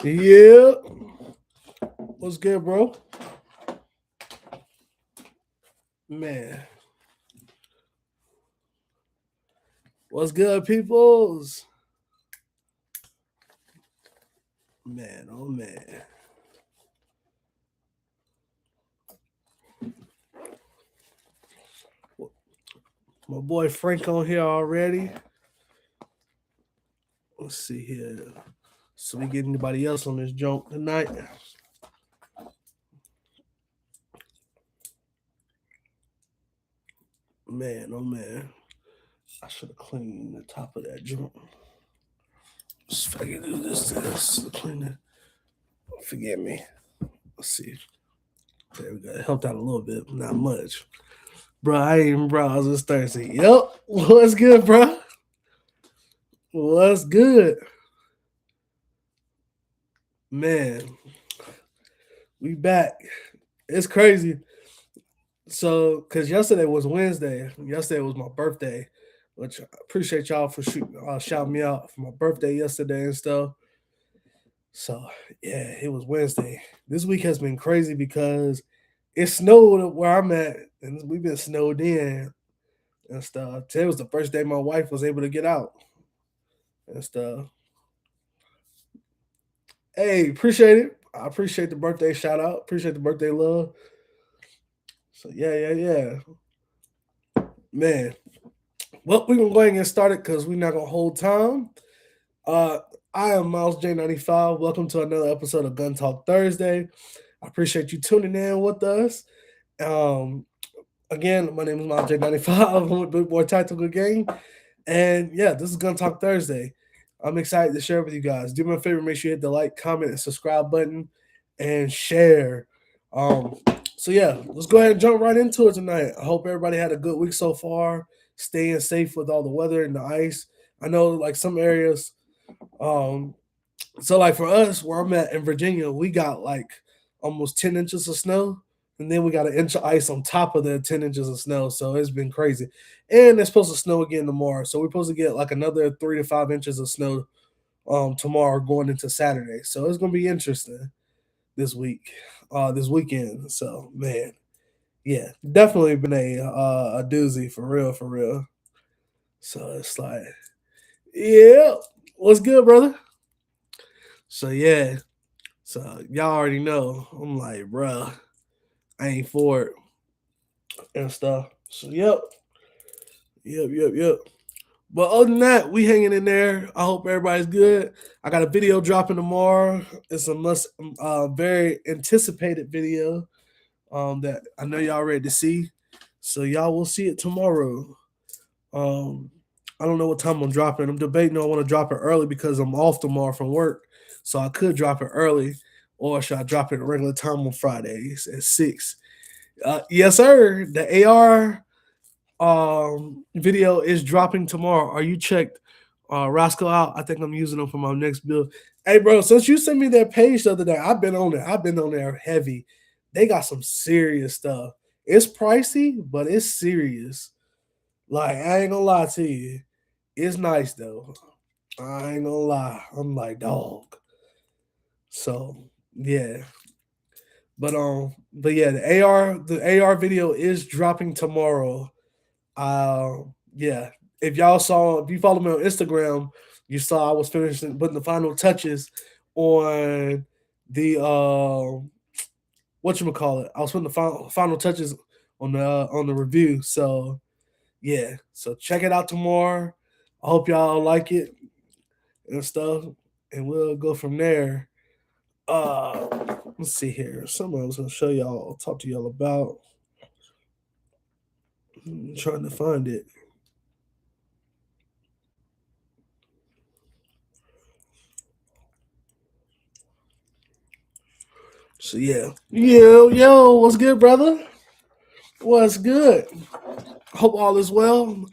Yeah. What's good, bro? Man. What's good, peoples? Man, oh man. My boy Frank on here already. Let's see here. So we get anybody else on this junk tonight? Man, oh man. I should have cleaned the top of that junk. Just if I can do this, clean it. Forgive me. Let's see. There we go. It helped out a little bit, not much. Bro, I ain't even browse this Thursday. Yep. What's good, bro? What's good? Man, we back. It's crazy. So, because yesterday was Wednesday. Yesterday was my birthday, which I appreciate y'all for shouting me out for my birthday yesterday and stuff. So, yeah, it was Wednesday. This week has been crazy because it snowed where I'm at, and we've been snowed in and stuff. Today was the first day my wife was able to get out and stuff. Hey, appreciate it. I appreciate the birthday shout out. Appreciate the birthday love. So yeah. Man. Well, we're gonna go ahead and get started because we're not gonna hold time. Uh I am Miles J95. Welcome to another episode of Gun Talk Thursday. I appreciate you tuning in with us. Um Again, my name is Miles J95. I'm with Big Boy Tactical Game. And yeah, this is Gun Talk Thursday. I'm excited to share with you guys. Do me a favor, make sure you hit the like, comment, and subscribe button and share. Um, so yeah, let's go ahead and jump right into it tonight. I hope everybody had a good week so far, staying safe with all the weather and the ice. I know like some areas, um, so like for us, where I'm at in Virginia, we got like almost 10 inches of snow. And then we got an inch of ice on top of the 10 inches of snow. So it's been crazy. And it's supposed to snow again tomorrow. So we're supposed to get like another 3 to 5 inches of snow tomorrow going into Saturday. So it's gonna be interesting this week, this weekend. So man, yeah, definitely been a doozy for real, for real. So it's like, yeah, what's good, brother? So yeah, so y'all already know. I'm like, bruh, I ain't for it and stuff. So yep. But other than that, we hanging in there. I hope everybody's good. I got a video dropping tomorrow. It's a very anticipated video that I know y'all ready to see. So y'all will see it tomorrow. Um, I don't know what time I'm dropping. I'm debating. I want to drop it early because I'm off tomorrow from work, so I could drop it early, or should I drop it at regular time on Fridays at 6? Yes, sir. The AR video is dropping tomorrow. Are you checked Roscoe out? I think I'm using them for my next build. Hey, bro, since you sent me that page the other day, I've been on there. I've been on there heavy. They got some serious stuff. It's pricey, but it's serious. Like, I ain't gonna lie to you. It's nice though. I ain't gonna lie. I'm like, dog. So yeah. But yeah, the AR video is dropping tomorrow. Yeah. If you follow me on Instagram, you saw I was finishing putting the final touches on the what you call it. I was putting the final touches on the review. So yeah, so check it out tomorrow. I hope y'all like it and stuff, and we'll go from there. Uh, let's see here. Something I was gonna show y'all, talk to y'all about. I'm trying to find it. So yeah, yo, what's good, brother? What's good? Hope all is well.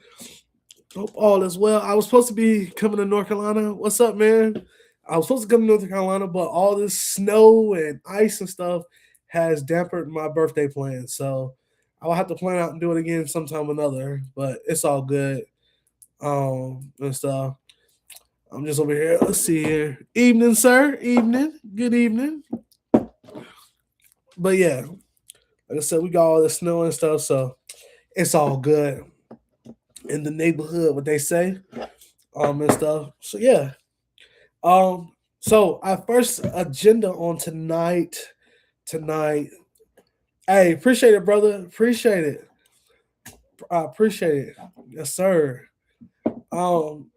Hope all is well. I was supposed to be coming to North Carolina. What's up, man? I was supposed to come to North Carolina, but all this snow and ice and stuff has dampened my birthday plans. So I will have to plan out and do it again sometime or another, but it's all good. And stuff. I'm just over here. Let's see here. Evening, sir. Evening. Good evening. But yeah, like I said, we got all the snow and stuff, so it's all good in the neighborhood. What they say, and stuff. So yeah. Um. So our first agenda on tonight. Tonight. Hey, appreciate it, brother. Appreciate it. I appreciate it. Yes, sir. Um.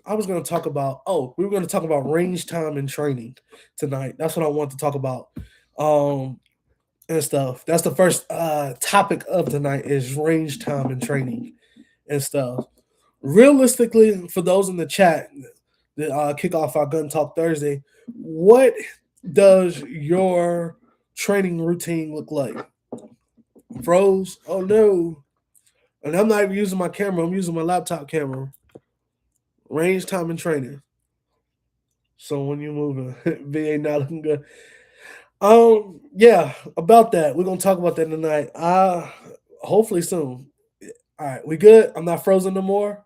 I was going to talk about? Oh, we were going to talk about range time and training tonight. That's what I want to talk about. Um. And stuff. That's the first topic of tonight is range time and training and stuff. Realistically, for those in the chat that kick off our Gun Talk Thursday, what does your training routine look like? Froze? Oh no. And I'm not even using my camera, I'm using my laptop camera. Range time and training. So when you're moving, VA not looking good. Yeah, about that. We're gonna talk about that tonight. Hopefully soon. All right, we good? I'm not frozen no more.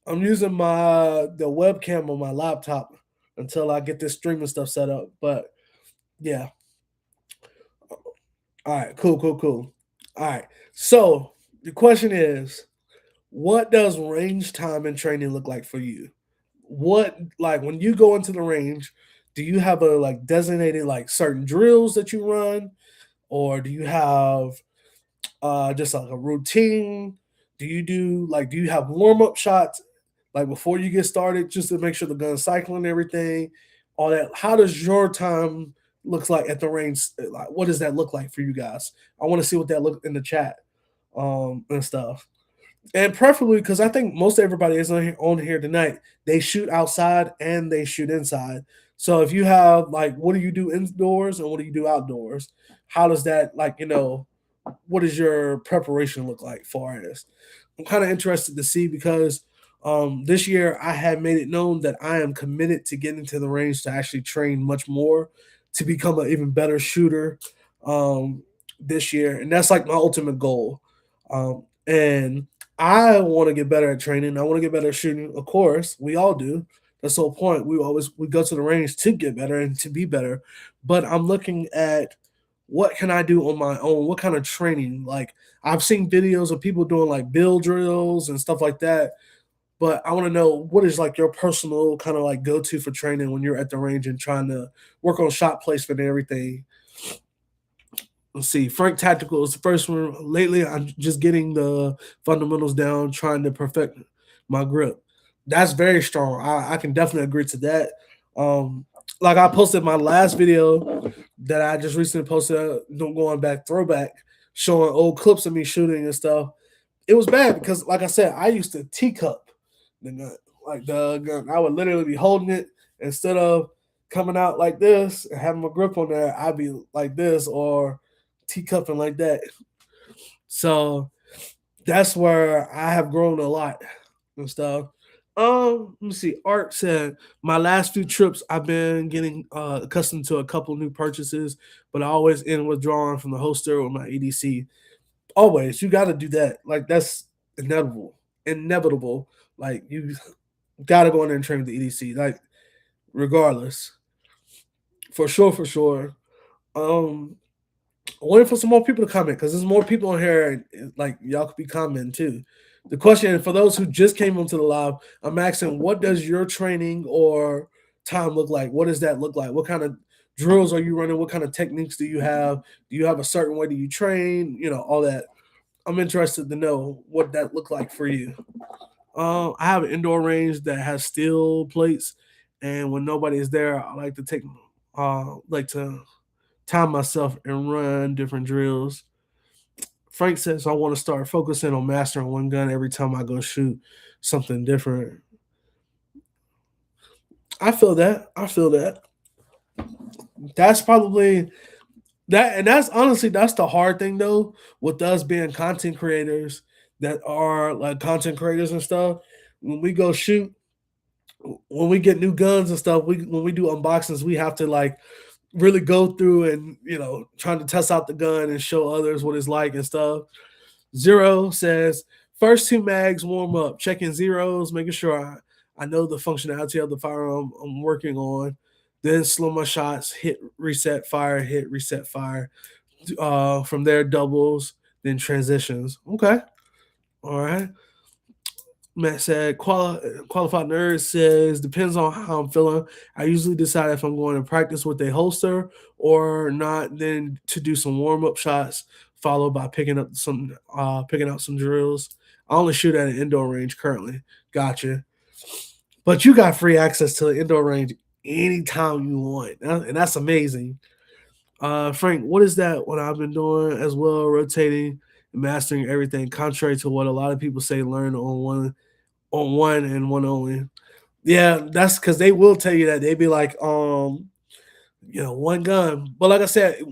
I'm using the webcam on my laptop until I get this streaming stuff set up. But yeah. All right, cool. All right. So the question is, what does range time and training look like for you? What like when you go into the range, do you have a like designated like certain drills that you run? Or do you have just like a routine? Do you have warm up shots like before you get started just to make sure the gun's cycling and everything, all that? How does your time looks like at the range? Like, what does that look like for you guys? I want to see what that look in the chat and stuff. And preferably because I think most everybody is on here tonight. They shoot outside and they shoot inside. So if you have like, what do you do indoors and what do you do outdoors? How does that like what does your preparation look like for this? I'm kind of interested to see because this year I have made it known that I am committed to getting to the range to actually train much more to become an even better shooter this year, and that's like my ultimate goal. And I want to get better at training. I want to get better at shooting. Of course, we all do. That's the whole point. We go to the range to get better and to be better. But I'm looking at what can I do on my own? What kind of training? Like I've seen videos of people doing like build drills and stuff like that. But I want to know what is like your personal kind of like go to for training when you're at the range and trying to work on shot placement and everything. Let's see. Frank Tactical is the first one. Lately, I'm just getting the fundamentals down, trying to perfect my grip. That's very strong. I can definitely agree to that. Like I posted my last video that I just recently posted, going back throwback, showing old clips of me shooting and stuff. It was bad because, like I said, I used to teacup the gun. Like the gun, I would literally be holding it instead of coming out like this and having my grip on there. I'd be like this or teacupping like that. So that's where I have grown a lot and stuff. Let me see. Art said my last few trips I've been getting accustomed to a couple new purchases, but I always end withdrawing from the holster or my EDC. Always, you got to do that. Like that's inevitable. Inevitable. Like you got to go in there and train with the EDC. Like regardless, for sure, for sure. Um, waiting for some more people to comment because there's more people on here. And, like y'all could be commenting too. The question for those who just came onto the live, I'm asking, what does your training or time look like? What does that look like? What kind of drills are you running? What kind of techniques do you have? Do you have a certain way that you train? All that. I'm interested to know what that looked like for you. I have an indoor range that has steel plates, and when nobody is there, I like to time myself and run different drills. Frank says I want to start focusing on mastering one gun every time I go shoot something different. I feel that. I feel that. That's probably that, and that's honestly that's the hard thing though with us being content creators that are like content creators and stuff. When we go shoot, when we get new guns and stuff, when we do unboxings, we have to like really go through and trying to test out the gun and show others what it's like and stuff. Zero says first two mags warm up, checking zeros, making sure I know the functionality of the firearm I'm working on. Then slow my shots, hit reset fire, hit reset fire. From there doubles, then transitions. Okay, all right. Matt said, qualified nerd says, depends on how I'm feeling. I usually decide if I'm going to practice with a holster or not, then to do some warm up shots, followed by picking out some drills. I only shoot at an indoor range currently. Gotcha. But you got free access to the indoor range anytime you want. And that's amazing. Frank, what is that? What I've been doing as well, rotating and mastering everything, contrary to what a lot of people say, learn on one and one only. Yeah, that's because they will tell you that. They be like, one gun. But like I said,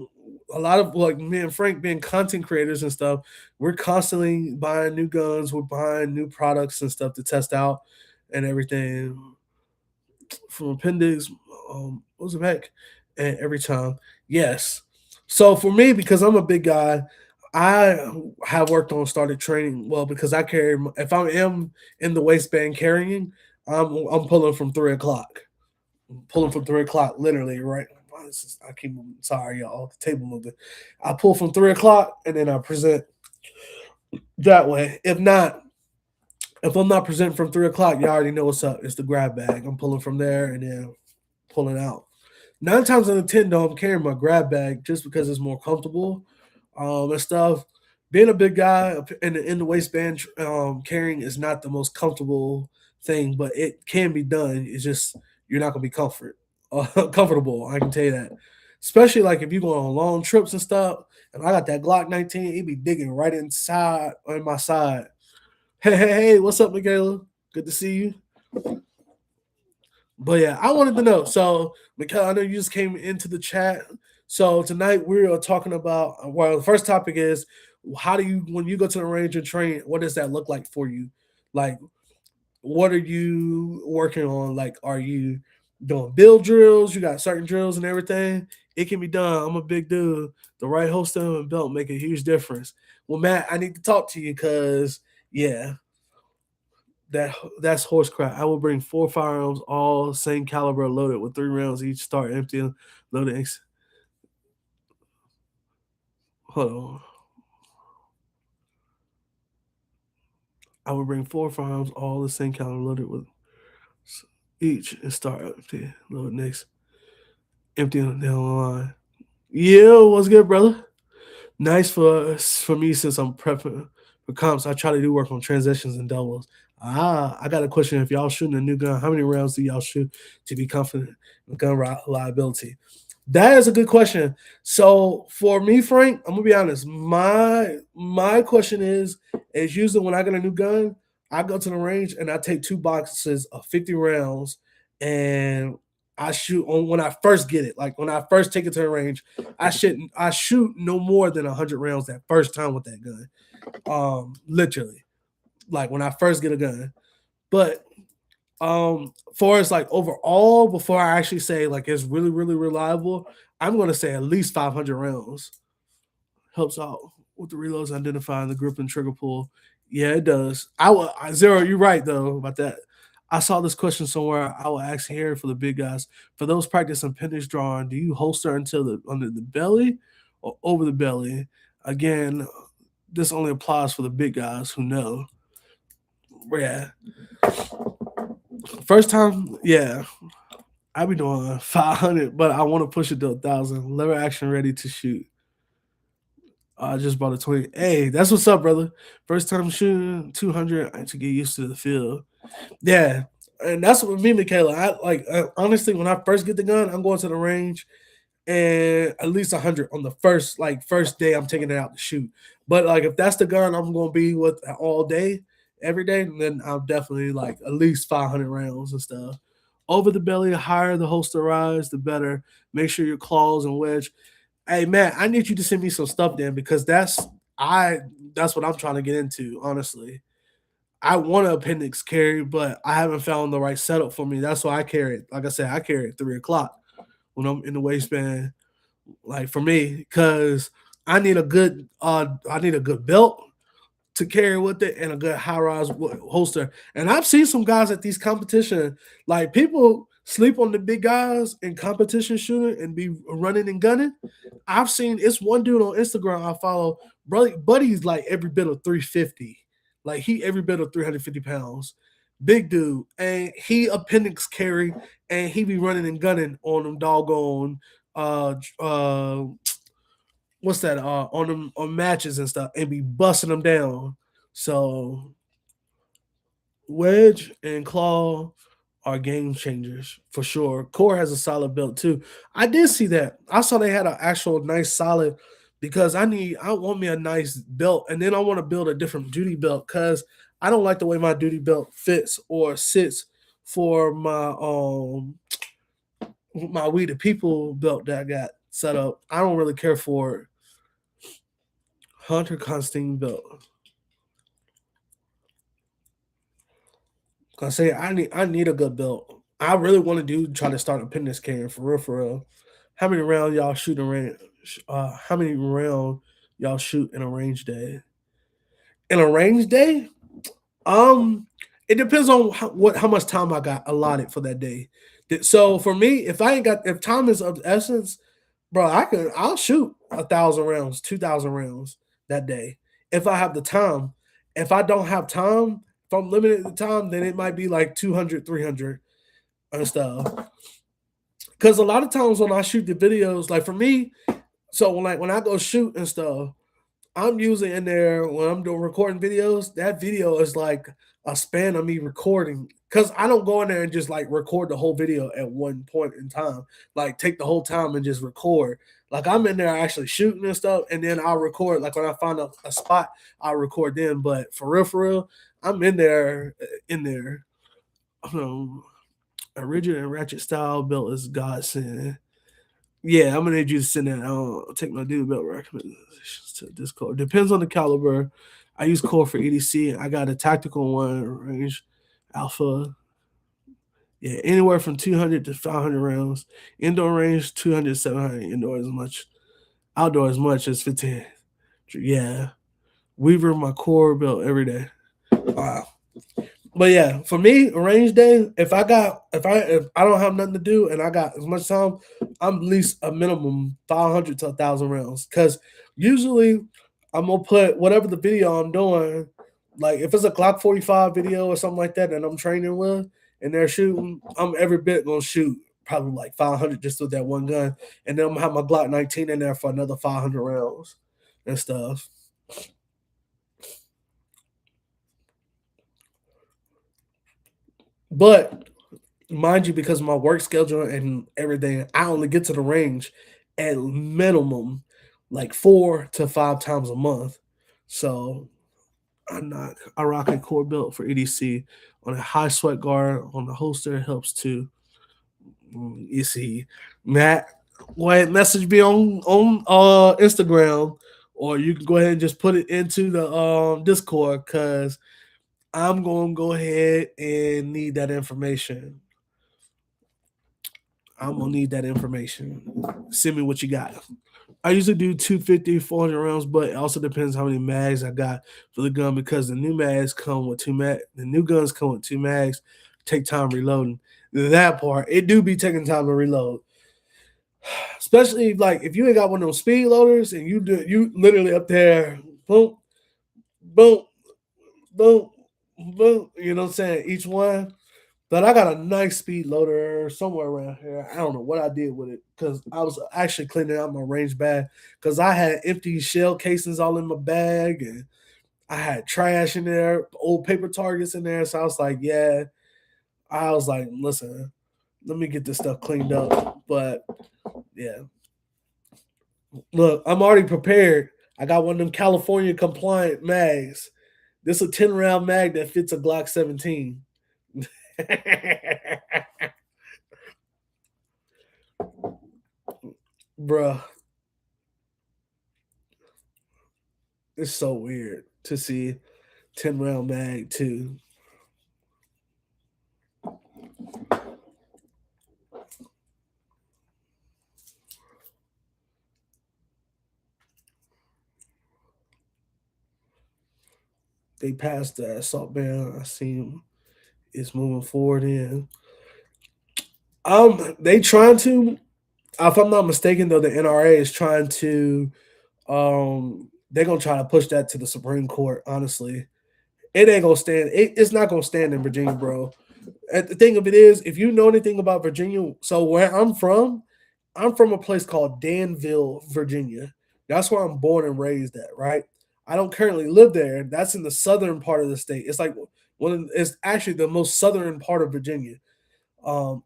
a lot of like me and Frank being content creators and stuff, we're constantly buying new guns, we're buying new products and stuff to test out and everything from appendix, what's it back? And every time. Yes. So for me, because I'm a big guy, I have worked on started training. Well, because I carry if I am in the waistband carrying, I'm pulling from 3 o'clock. I'm pulling from 3 o'clock, literally, right? I keep moving. Sorry, y'all. The table moving. I pull from 3 o'clock and then I present that way. If I'm not presenting from 3 o'clock, you already know what's up. It's the grab bag. I'm pulling from there and then pulling out. 9 times out of 10, though, I'm carrying my grab bag just because it's more comfortable and stuff. Being a big guy in the waistband, carrying is not the most comfortable thing, but it can be done. It's just you're not gonna be comfortable. I can tell you that. Especially like if you're going on long trips and stuff. And I got that Glock 19, it be digging right inside on my side. Hey, what's up, Michaela? Good to see you. But yeah, I wanted to know. So, Michaela, I know you just came into the chat. So tonight we are talking about. Well, the first topic is how do you when you go to the range and train? What does that look like for you? Like, what are you working on? Like, are you doing build drills? You got certain drills and everything. It can be done. I'm a big dude. The right holster and belt make a huge difference. Well, Matt, I need to talk to you because yeah, that's horse crap. I will bring 4 firearms, all same caliber, loaded with 3 rounds each. Start emptying, loading. Hold on. I will bring 4 firearms, all the same caliber, loaded with each, and start empty, load next, emptying down the line. Yeah, what's good, brother? Nice for me since I'm prepping for comps. I try to do work on transitions and doubles. I got a question. If y'all shooting a new gun, how many rounds do y'all shoot to be confident in gun reliability? That is a good question. So for me, Frank, I'm gonna be honest. My question is usually when I get a new gun, I go to the range and I take 2 boxes of 50 rounds and I shoot on when I first get it. Like when I first take it to the range, I shoot no more than 100 rounds that first time with that gun. Literally, like when I first get a gun. But for us like overall, before I actually say like it's really really reliable, I'm gonna say at least 500 rounds. Helps out with the reloads, identifying the grip and trigger pull. Yeah, it does. Zero. You're right though about that. I saw this question somewhere. I will ask here for the big guys. For those practicing appendage drawing, do you holster until the under the belly or over the belly? Again, this only applies for the big guys who know. Yeah. First time, yeah. I be doing 500, but I want to push it to 1,000. Lever action ready to shoot. I just bought a 20. Hey, that's what's up, brother. First time shooting 200 to get used to the field. Yeah, and that's what me, Michaela. Honestly, when I first get the gun, I'm going to the range and at least 100 on the first day I'm taking it out to shoot. But like if that's the gun I'm going to be with all day, every day, then I'm definitely like at least 500 rounds and stuff. Over the belly, the higher the holster rise, the better. Make sure your claws and wedge. Hey man, I need you to send me some stuff then because I that's what I'm trying to get into, honestly. I want an appendix carry, but I haven't found the right setup for me. That's why I carry it. Like I said, I carry it 3 o'clock when I'm in the waistband. Like for me, because I need a good belt to carry with it and a good high rise holster. And I've seen some guys at these competition, like people sleep on the big guys in competition shooting and be running and gunning. I've seen it's one dude on Instagram I follow, buddy's like every bit of 350. Like he every bit of 350 pounds. Big dude. And he appendix carry and he be running and gunning on them doggone uh uh what's that on them on matches and stuff and be busting them down. So Wedge and Claw are game changers for sure. Core has a solid build too. I did see that. I saw they had an actual nice solid because I want me a nice belt and then I want to build a different duty belt because I don't like the way my duty belt fits or sits for my We the People belt that I got set up. I don't really care for it. Hunter Constantine belt. Cause say I need a good belt. I really want to try to start a appendix carrying for real for real. How many rounds y'all shoot in range? How many round y'all shoot in a range day? In a range day, um, it depends on how much time I got allotted for that day. So for me, if time is of essence, bro, I'll shoot 1,000 rounds, 2,000 rounds that day if I have the time. If I don't have time, if I'm limited to time, then it might be like 200, 300 and stuff. Because a lot of times when I shoot the videos, like for me, so when I go shoot and stuff, I'm usually in there when I'm doing recording videos. That video is like a span of me recording because I don't go in there and just like record the whole video at one point in time. Like take the whole time and just record. Like I'm in there actually shooting and stuff, and then I'll record. Like when I find a spot, I'll record then. But for real, I'm in there, in there. Um, a rigid and ratchet style built is godsend. Yeah, I'm gonna need you to send that. I'll take my dude belt recommendations to Discord. Depends on the caliber. I use core for EDC. I got a tactical one range alpha. Yeah, anywhere from 200 to 500 rounds. Indoor range 200 to 700. Indoor as much. Outdoor as much as 15. Yeah, Weaver my core belt every day. Wow. But yeah, for me, a range day, if I don't have nothing to do and I got as much time, I'm at least a minimum 500 to 1,000 rounds. Cause usually I'm gonna put whatever the video I'm doing, like if it's a Glock 45 video or something like that, and I'm training with and they're shooting, I'm every bit gonna shoot probably like 500 just with that one gun, and then I'm gonna have my Glock 19 in there for another 500 rounds and stuff. But mind you, because of my work schedule and everything, I only get to the range at minimum like 4 to 5 times a month. So I rock a core belt for EDC on a high sweat guard on the holster helps too. You see, Matt, go ahead and message me on Instagram, or you can go ahead and just put it into the Discord because I'm gonna go ahead and need that information. I'm gonna need that information. Send me what you got. I usually do 250, 400 rounds, but it also depends how many mags I got for the gun because the new mags come with the new guns come with two mags, take time reloading. That part, it do be taking time to reload. Especially like if you ain't got one of those speed loaders and you literally up there, boom, boom, boom, boom, you know what I'm saying? Each one. But I got a nice speed loader somewhere around here. I don't know what I did with it because I was actually cleaning out my range bag because I had empty shell casings all in my bag and I had trash in there, old paper targets in there. So I was like, yeah, I was like, listen, let me get this stuff cleaned up. But yeah, look, I'm already prepared. I got one of them California compliant mags. This is a 10 round mag that fits a Glock 17. Bruh, it's so weird to see 10 round mag too. They passed the assault ban. I see it's moving forward in. They trying to, if I'm not mistaken, though, the NRA is trying to, they're gonna try to push that to the Supreme Court. Honestly, it ain't gonna stand. It's not gonna stand in Virginia, bro. And the thing of it is, if you know anything about Virginia, so where I'm from a place called Danville, Virginia. That's where I'm born and raised at, right? I don't currently live there. That's in the southern part of the state. It's like it's actually the most southern part of Virginia.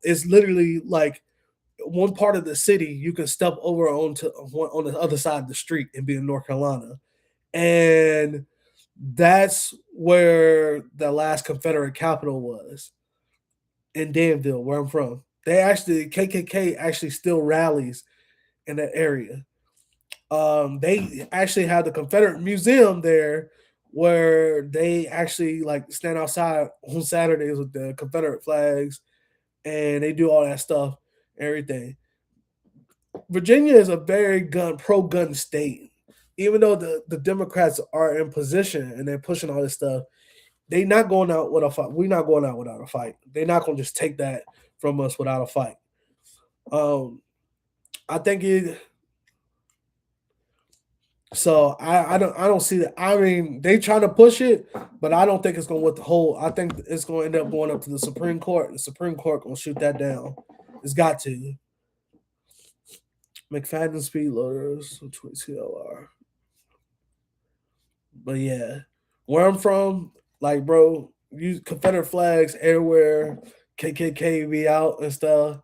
It's literally like one part of the city you can step over onto on the other side of the street and be in North Carolina, and that's where the last Confederate capital was in Danville, where I'm from. They actually KKK actually still rallies in that area. They actually have the Confederate Museum there, where they actually like stand outside on Saturdays with the Confederate flags, and they do all that stuff, everything. Virginia is a very pro gun state. Even though the Democrats are in position and they're pushing all this stuff, they not going out with a fight. We're not going out without a fight. They're not gonna just take that from us without a fight. Um, I think it. So I don't see that. I mean, they trying to push it, but I don't think it's gonna with the whole. I think it's gonna end up going up to the Supreme Court. The Supreme Court gonna shoot that down. It's got to. McFadden speed loaders, 22 LR. But yeah, where I'm from, like bro, use Confederate flags everywhere. KKK be out and stuff.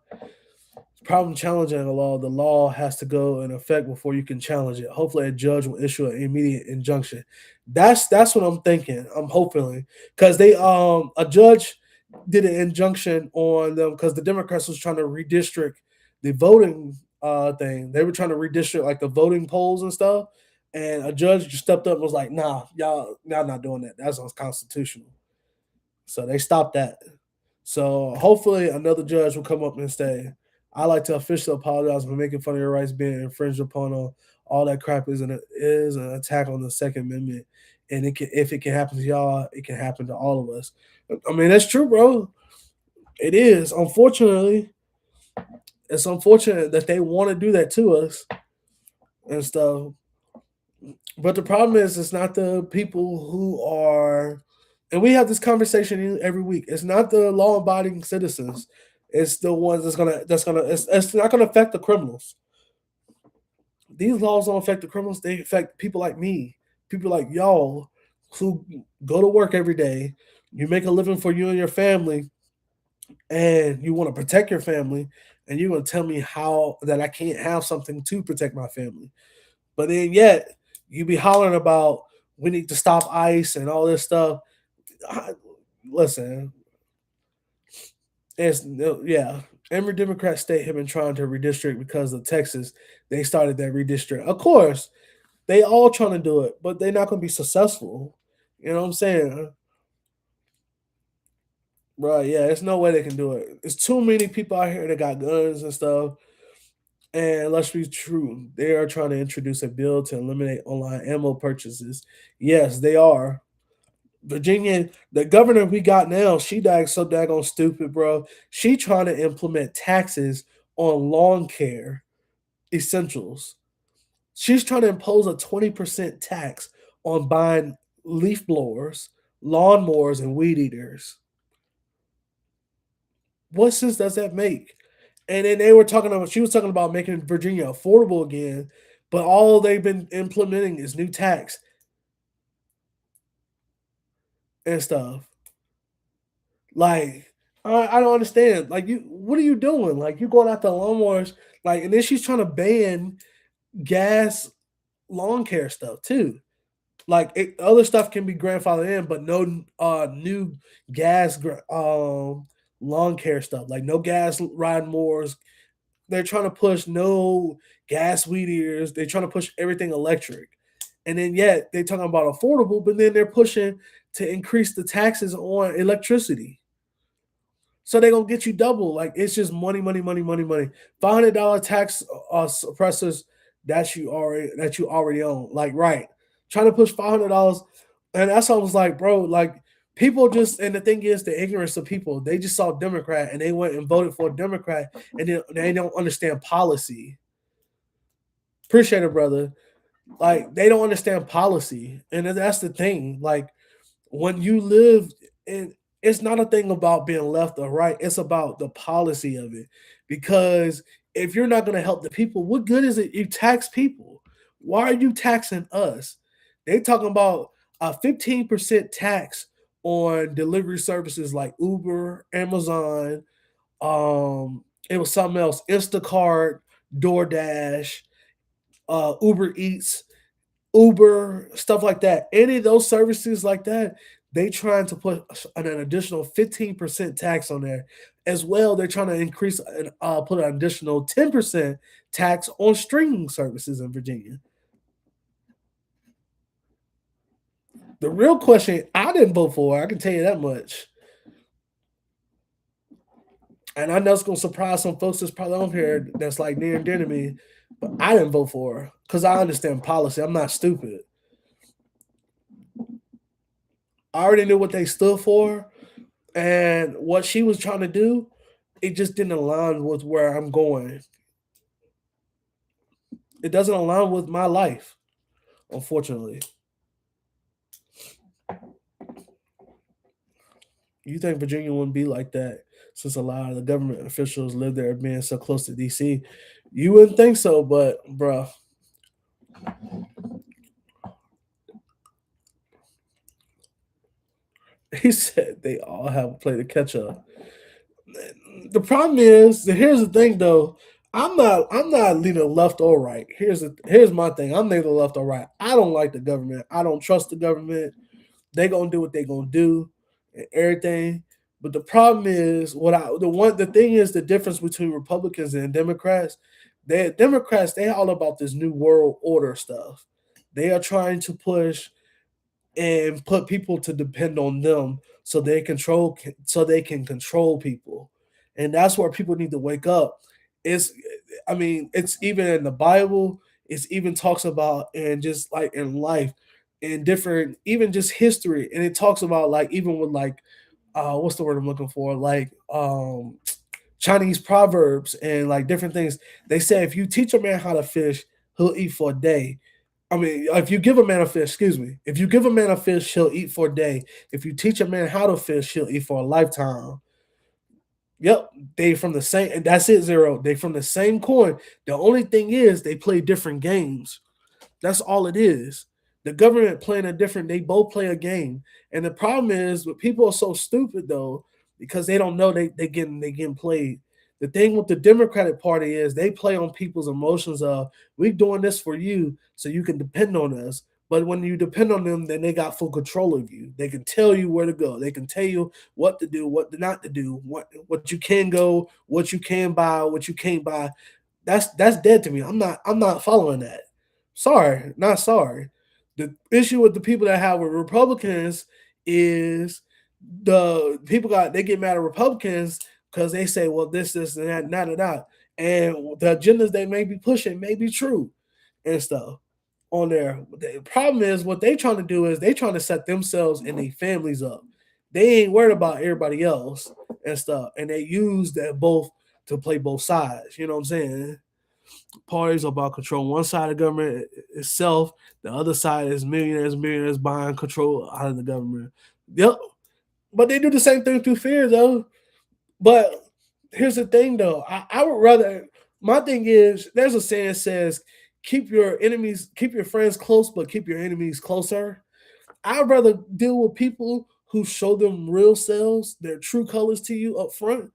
Problem challenging a law. The law has to go in effect before you can challenge it. Hopefully, a judge will issue an immediate injunction. That's what I'm thinking. I'm hoping because they a judge did an injunction on them because the Democrats was trying to redistrict the voting thing. They were trying to redistrict like the voting polls and stuff. And a judge just stepped up and was like, "Nah, y'all not doing that. That's unconstitutional." So they stopped that. So hopefully another judge will come up and say, "I like to officially apologize for making fun of your rights being infringed upon. All that crap is an attack on the Second Amendment, and if it can happen to y'all, it can happen to all of us." I mean that's true, bro. It is. Unfortunately, it's unfortunate that they want to do that to us and stuff. But the problem is, it's not the people who are, and we have this conversation every week. It's not the law-abiding citizens. It's the ones that's gonna. It's not gonna affect the criminals. These laws don't affect the criminals. They affect people like me, people like y'all, who go to work every day. You make a living for you and your family, and you want to protect your family, and you're gonna tell me how that I can't have something to protect my family. But then yet you be hollering about we need to stop ICE and all this stuff. I, listen, it's yeah. Every Democrat state have been trying to redistrict because of Texas. They started that redistrict. Of course, they all trying to do it, but they're not going to be successful. You know what I'm saying? Right? Yeah, there's no way they can do it. It's too many people out here that got guns and stuff. And let's be true, they are trying to introduce a bill to eliminate online ammo purchases. Yes, they are. Virginia, the governor we got now, she so daggone stupid, bro. She trying to implement taxes on lawn care essentials. She's trying to impose a 20% tax on buying leaf blowers, lawnmowers, and weed eaters. What sense does that make? And then she was talking about making Virginia affordable again, but all they've been implementing is new tax and stuff. Like, I don't understand. Like, what are you doing? Like, you going after lawnmowers, like, and then she's trying to ban gas lawn care stuff too. Like, other stuff can be grandfathered in, but no new gas lawn care stuff. Like, no gas riding mowers. They're trying to push no gas weed eaters. They're trying to push everything electric. And then yet they're talking about affordable, but then they're pushing to increase the taxes on electricity. So they're gonna get you double. Like it's just money, money, money, money, money. $500 tax suppressors that you already own. Like right, trying to push $500 And that's why I was like, bro, like people just, and the thing is the ignorance of people, they just saw Democrat and they went and voted for a Democrat and then they don't understand policy. Appreciate it, brother. Like they don't understand policy. And that's the thing. Like when you live in, it's not a thing about being left or right, it's about the policy of it. Because if you're not going to help the people, what good is it you tax people? Why are you taxing us? They talking about a 15% tax on delivery services like Uber, Amazon, it was something else, Instacart, DoorDash, Uber Eats, Uber, stuff like that. Any of those services like that, they trying to put an additional 15% tax on there. As well, they're trying to increase and put an additional 10% tax on streaming services in Virginia. The real question, I didn't vote for. I can tell you that much. And I know it's gonna surprise some folks that's probably on here that's like near and dear to me, but I didn't vote for her because I understand policy. I'm not stupid. I already knew what they stood for and what she was trying to do. It just didn't align with where I'm going. It doesn't align with my life, unfortunately. You think Virginia wouldn't be like that since a lot of the government officials live there being so close to DC? You wouldn't think so, but bruh, he said they all have a play to catch up. The problem is, here's the thing though. I'm not leaning left or right. Here's my thing. I'm neither left or right. I don't like the government. I don't trust the government. They gonna do what they gonna do and everything. But the problem is the thing is the difference between Republicans and Democrats. Democrats, they all about this new world order stuff. They are trying to push and put people to depend on them so they can control people. And that's where people need to wake up. It's I mean, it's even in the Bible, it's even talks about and just like in life in different even just history and it talks about like even with like what's the word I'm looking for? Like Chinese proverbs and like different things. They say if you teach a man how to fish, he'll eat for a day. I mean, if you give a man a fish, excuse me, if you give a man a fish, he'll eat for a day. If you teach a man how to fish, he'll eat for a lifetime. Yep, they from the same, and that's it, Zero. They from the same coin. The only thing is they play different games. That's all it is. The government playing a different, they both play a game. And the problem is, but people are so stupid though, because they don't know they getting played. The thing with the Democratic Party is they play on people's emotions of we doing this for you so you can depend on us. But when you depend on them, then they got full control of you. They can tell you where to go. They can tell you what to do, what not to do, what you can go, what you can buy, what you can't buy. That's dead to me. I'm not following that. Sorry, not sorry. The issue with the people that have with Republicans is the people they get mad at Republicans because they say, well, this, and that, not that. And the agendas they may be pushing may be true and stuff on there. The problem is what they trying to do is they trying to set themselves and their families up. They ain't worried about everybody else and stuff. And they use that both to play both sides. You know what I'm saying? Parties are about control one side of the government itself. The other side is millionaires buying control out of the government. Yep. But they do the same thing through fear, though. But here's the thing, though. I would rather. My thing is, there's a saying that says, keep your friends close, but keep your enemies closer." I'd rather deal with people who show them real selves, their true colors to you up front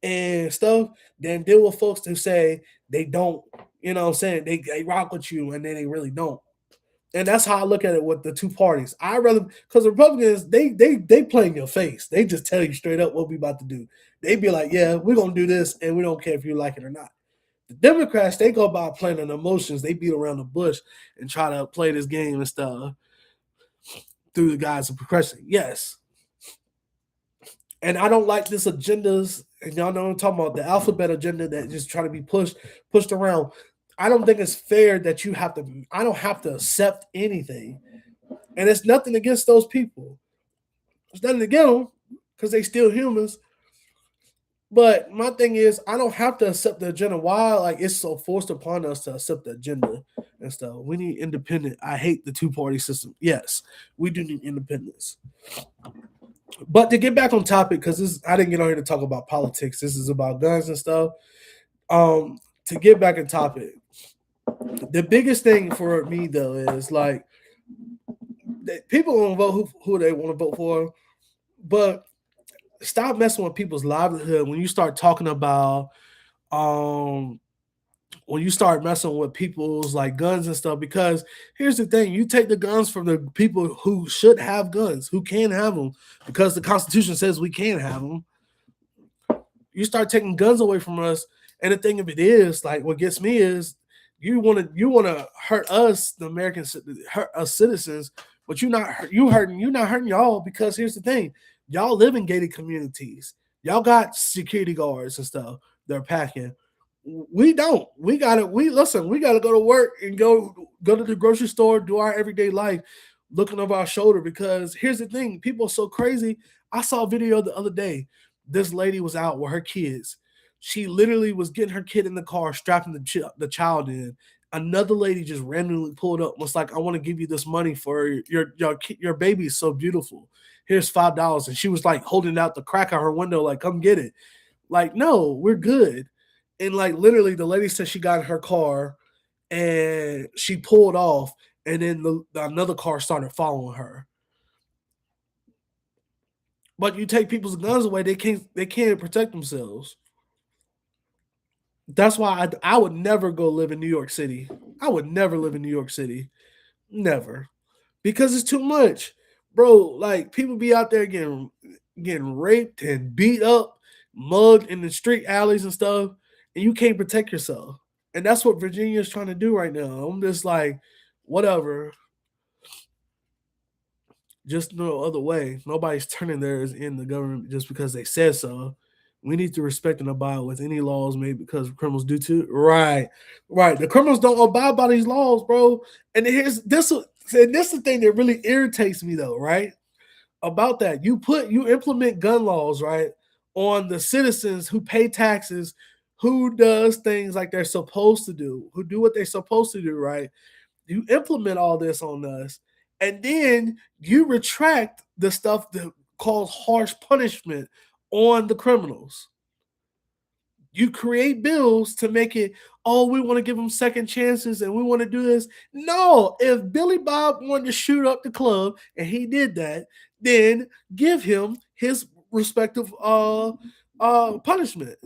and stuff, than deal with folks who say they don't. You know what I'm saying? They rock with you and then they really don't. And that's how I look at it with the two parties. I rather because the Republicans they play in your face. They just tell you straight up what we about to do. They be like, yeah, we're gonna do this, and we don't care if you like it or not. The Democrats they go about playing on emotions. They beat around the bush and try to play this game and stuff through the guise of progression. Yes, and I don't like this agendas. And y'all know what I'm talking about, the alphabet agenda that just try to be pushed around. I don't think it's fair that you have to. I don't have to accept anything. And it's nothing against those people. It's nothing against them because they still humans. But my thing is, I don't have to accept the agenda. Why? Like, it's so forced upon us to accept the agenda and stuff. We need independent. I hate the two-party system. Yes, we do need independence. But to get back on topic, because I didn't get on here to talk about politics. This is about guns and stuff. To get back on topic, the biggest thing for me though is like people want to vote who they want to vote for, but stop messing with people's livelihood when you start talking about when you start messing with people's like guns and stuff. Because here's the thing: you take the guns from the people who should have guns, who can have them, because the Constitution says we can have them. You start taking guns away from us, and the thing of it is, like, what gets me is you want to hurt us, the Americans, hurt us citizens, but you're not hurting y'all. Because here's the thing: y'all live in gated communities, y'all got security guards and stuff they're packing. We don't. We gotta go to work and go to the grocery store, do our everyday life, looking over our shoulder. Because here's the thing: people are so crazy. I saw a video the other day. This lady was out with her kids. She literally was getting her kid in the car, strapping the child in. Another lady just randomly pulled up, was like, "I want to give you this money for your baby is so beautiful. Here's $5." And she was like holding out the crack out her window, like, "Come get it." Like, no, we're good. And like literally, the lady said she got in her car and she pulled off, and then another car started following her. But you take people's guns away, they can't protect themselves. That's why I would never go live in New York City. I would never live in New York City. Never. Because it's too much. Bro, like, people be out there getting raped and beat up, mugged in the street alleys and stuff, and you can't protect yourself. And that's what Virginia is trying to do right now. I'm just like, whatever. Just no other way. Nobody's turning theirs in the government just because they said so. We need to respect and abide with any laws made because criminals do too. Right, right. The criminals don't abide by these laws, bro. And here's this. And this is the thing that really irritates me, though. Right, about that, you implement gun laws, right, on the citizens who pay taxes, who does things like they're supposed to do, who do what they're supposed to do, right? You implement all this on us, and then you retract the stuff that calls harsh punishment on the criminals. You create bills to make it, oh, we want to give them second chances and we want to do this. No, if Billy Bob wanted to shoot up the club and he did that, then give him his respective punishment.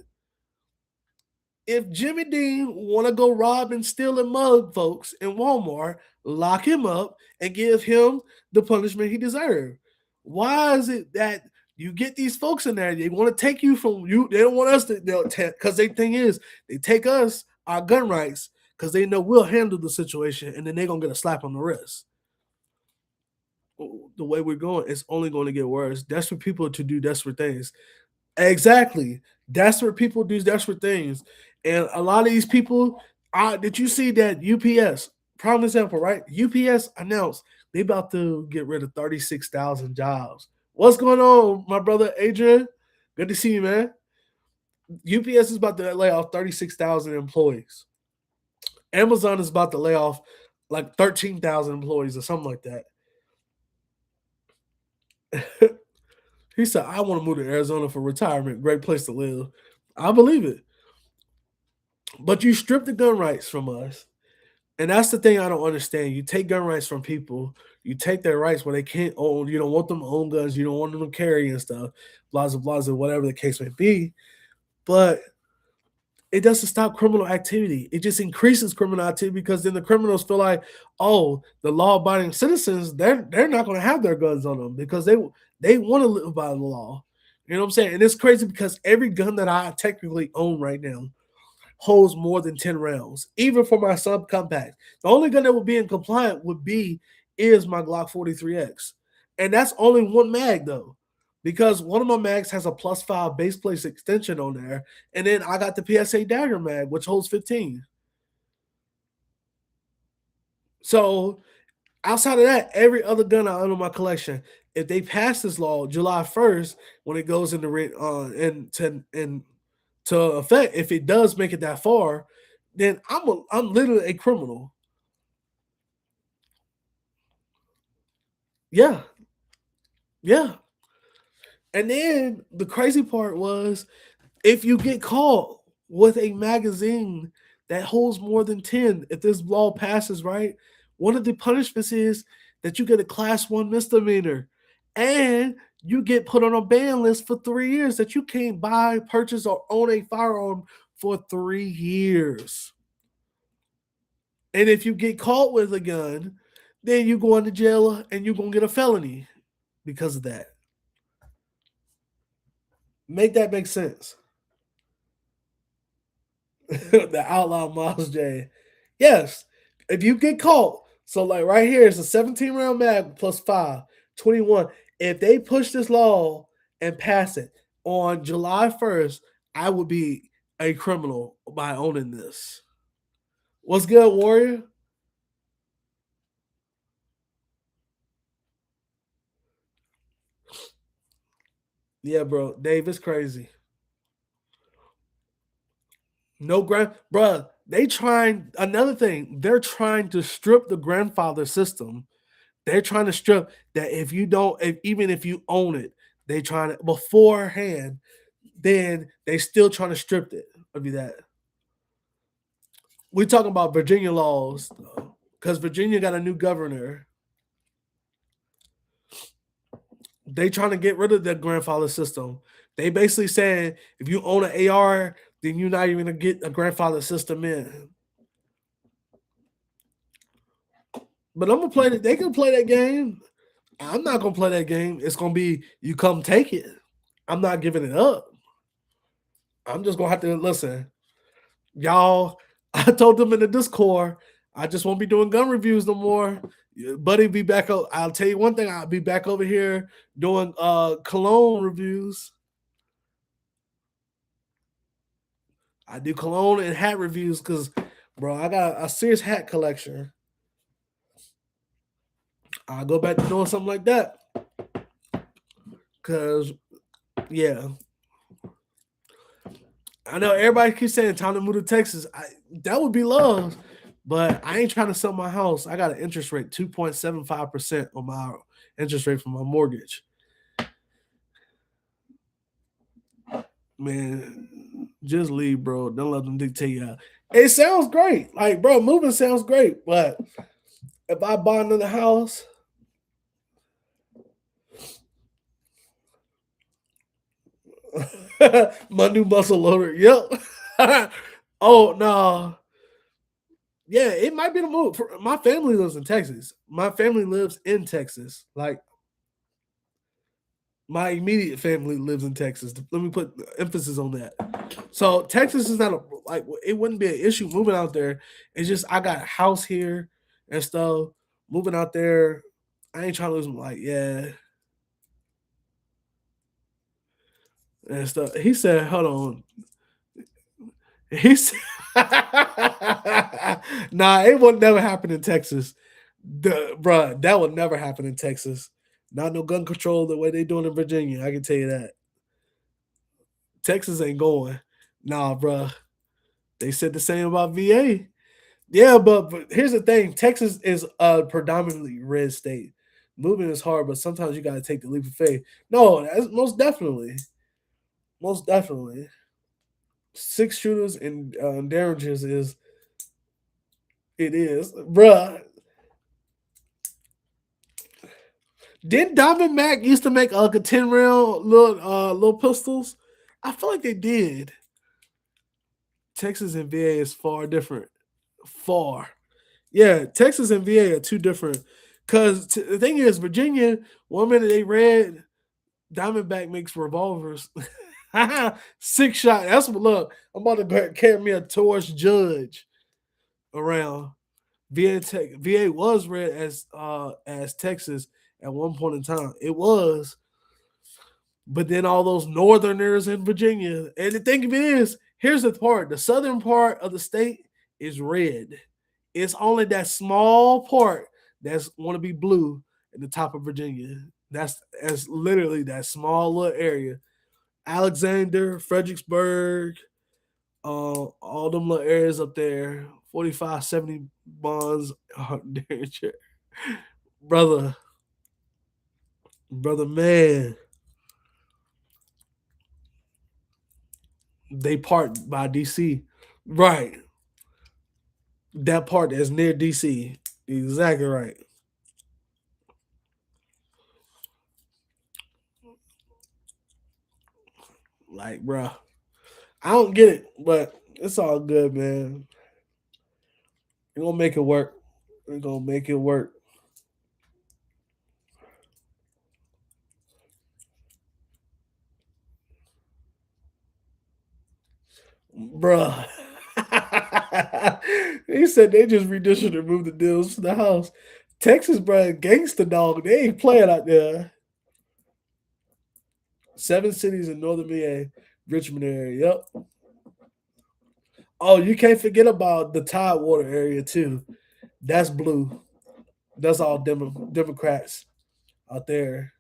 If Jimmy Dean want to go rob and steal and mug folks in Walmart, lock him up and give him the punishment he deserved. Why is it that you get these folks in there, they want to take you from you? They don't want us to, because they thing is they take us our gun rights because they know we'll handle the situation, and then they're gonna get a slap on the wrist. The way we're going, it's only going to get worse. Desperate people to do desperate things. Exactly. Desperate people do desperate things. And a lot of these people, did you see that UPS, prime example, right? UPS announced they about to get rid of 36,000 jobs. What's going on, my brother Adrian? Good to see you, man. UPS is about to lay off 36,000 employees. Amazon is about to lay off like 13,000 employees or something like that. He said, I want to move to Arizona for retirement. Great place to live. I believe it. But you strip the gun rights from us. And that's the thing I don't understand. You take gun rights from people, you take their rights where they can't own, you don't want them to own guns, you don't want them to carry and stuff, blah, blah, blah, whatever the case may be. But it doesn't stop criminal activity. It just increases criminal activity because then the criminals feel like, oh, the law-abiding citizens, they're not going to have their guns on them because they want to live by the law. You know what I'm saying? And it's crazy because every gun that I technically own right now holds more than 10 rounds, even for my subcompact. The only gun that would be in compliant is my Glock 43X. And that's only one mag though, because one of my mags has a +5 base plate extension on there. And then I got the PSA Dagger mag, which holds 15. So Outside of that, every other gun I own in my collection, if they pass this law July 1st, when it goes into to effect, if it does make it that far, then I'm literally a criminal. Yeah, yeah. And then the crazy part was if you get caught with a magazine that holds more than 10, if this law passes, right, one of the punishments is that you get a class one misdemeanor and you get put on a ban list for 3 years that you can't buy, purchase, or own a firearm for 3 years. And if you get caught with a gun, then you go into jail and you're going to get a felony because of that. Make that make sense. The outlaw Miles J. Yes, if you get caught, so like right here, it's a 17 round mag plus 5, 21. If they push this law and pass it on July 1st, I would be a criminal by owning this. What's good, Warrior? Yeah, bro. Dave, it's crazy. No grand, bruh. They trying another thing. They're trying to strip the grandfather system. They're trying to strip that if you don't, even if you own it, they trying to beforehand. Then they still trying to strip it of you that. We talking about Virginia laws because Virginia got a new governor. They trying to get rid of that grandfather system. They basically saying if you own an AR, then you're not even gonna get a grandfather system in. But I'm gonna play that. They can play that game. I'm not gonna play that game. It's gonna be you come take it. I'm not giving it up. I'm just gonna have to listen. Y'all, I told them in the Discord, I just won't be doing gun reviews no more. Buddy be back. I'll tell you one thing, I'll be back over here doing cologne reviews. I do cologne and hat reviews because bro, I got a serious hat collection. I'll go back to doing something like that. Cause yeah. I know everybody keeps saying time to move to Texas. That would be love, but I ain't trying to sell my house. I got an interest rate 2.75% on my interest rate for my mortgage. Man, just leave, bro. Don't let them dictate you out. It sounds great. Like, bro, moving sounds great, but if I buy another house, my new muscle loader. Yep. Oh no. Yeah, it might be the move. My family lives in Texas. My family lives in Texas. Like my immediate family lives in Texas. Let me put emphasis on that. So Texas is not like it wouldn't be an issue moving out there. It's just I got a house here and stuff. Moving out there, I ain't trying to lose my like yeah and stuff. He said, "Hold on." He said, "Nah, it would never happen in Texas, bruh. That would never happen in Texas. Not no gun control the way they doing in Virginia. I can tell you that. Texas ain't going. Nah, bruh. They said the same about VA. Yeah, but here's the thing: Texas is a predominantly red state. Moving is hard, but sometimes you got to take the leap of faith. No, that's most definitely. Six shooters and Derringers is it is, bruh. Did Diamond Mac used to make like a 10 round little pistols? I feel like they did. Texas and VA is far different. Far. Yeah, Texas and VA are two different. Cause the thing is, Virginia, one minute they red, Diamondback makes revolvers. 6 shot. That's what look. I'm about to carry me a torch judge around. VA was red as Texas at one point in time. It was, but then all those northerners in Virginia. And the thing of it is, here's the part: the southern part of the state is red. It's only that small part that's want to be blue at the top of Virginia. That's literally that small little area. Alexander, Fredericksburg, all them little areas up there, 45, 70 bonds, brother, brother, man, they part by DC, right? That part that's near DC, exactly right. Like, bro, I don't get it, but it's all good, man. We're gonna make it work. We're gonna make it work, bruh. He said they just redistricted and moved the deals to the house. Texas, bro, gangster dog. They ain't playing out there. 7 cities in northern VA, Richmond area. Yep. Oh, you can't forget about the Tidewater area too. That's blue. That's all Democrats out there.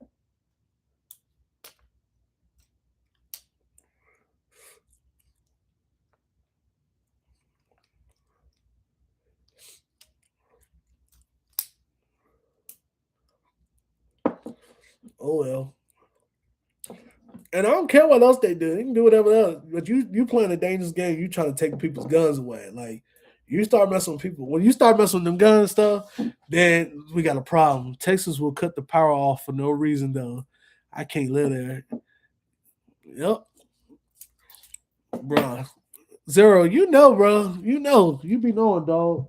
Oh well. And I don't care what else they do. They can do whatever else. But you playing a dangerous game. You trying to take people's guns away. Like you start messing with people. When you start messing with them guns stuff, then we got a problem. Texas will cut the power off for no reason though. I can't live there. Yep, bro. Zero, you know, bro. You know, you be knowing, dog.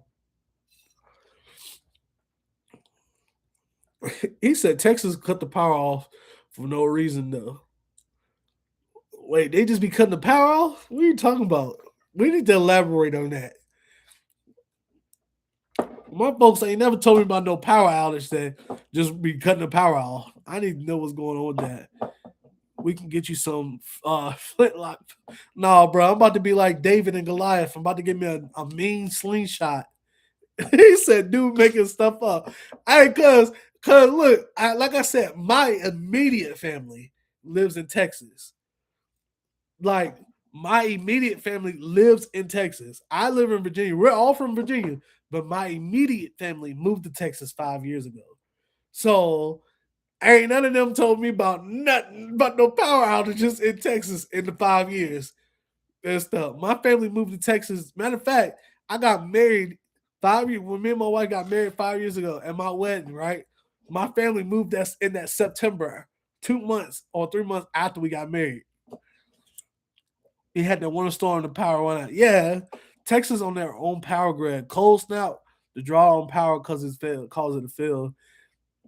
He said Texas cut the power off for no reason though. Wait, they just be cutting the power off? What are you talking about? We need to elaborate on that. My folks ain't never told me about no power outage that just be cutting the power off. I need to know what's going on with that. We can get you some flintlock. No, bro, I'm about to be like David and Goliath. I'm about to get me a mean slingshot. He said, dude, making stuff up. Hey, cause look, like I said, my immediate family lives in Texas. Like my immediate family lives in Texas. I live in Virginia. We're all from Virginia, but my immediate family moved to Texas 5 years ago. So ain't none of them told me about nothing but no power outages in Texas in the 5 years and stuff. My family moved to Texas. Matter of fact, I got married 5 years when me and my wife got married 5 years ago at my wedding, right? My family moved us in that September, 2 months or 3 months after we got married. He had that one storm, the power went out. Yeah, Texas on their own power grid. Cold snap, the draw on power because it's failed, cause it to fail.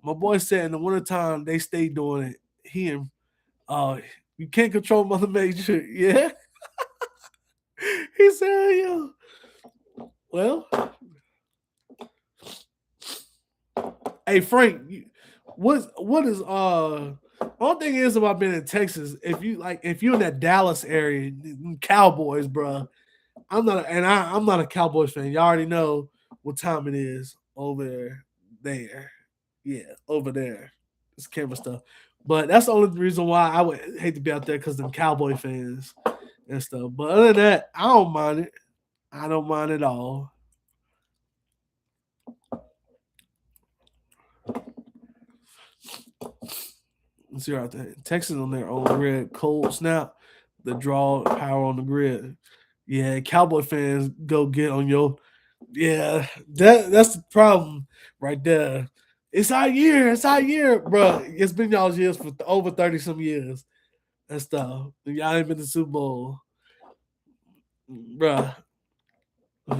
My boy said in the wintertime they stay doing it. He and you can't control Mother Nature. Yeah. He said, yeah. Well, hey Frank, what is one thing is about being in Texas, if you're in that Dallas area, Cowboys, bro. I'm not a Cowboys fan. You already know what time it is over there. Yeah, over there. It's camera stuff. But that's the only reason why I would hate to be out there because them Cowboy fans and stuff. But other than that, I don't mind it. I don't mind at all. Let's see out there. Texas on their own grid. Cold snap, the draw power on the grid. Yeah, Cowboy fans go get on your. Yeah, that's the problem right there. It's our year. It's our year, bro. It's been y'all's years for over 30 some years and stuff. Y'all ain't been to the Super Bowl, bro.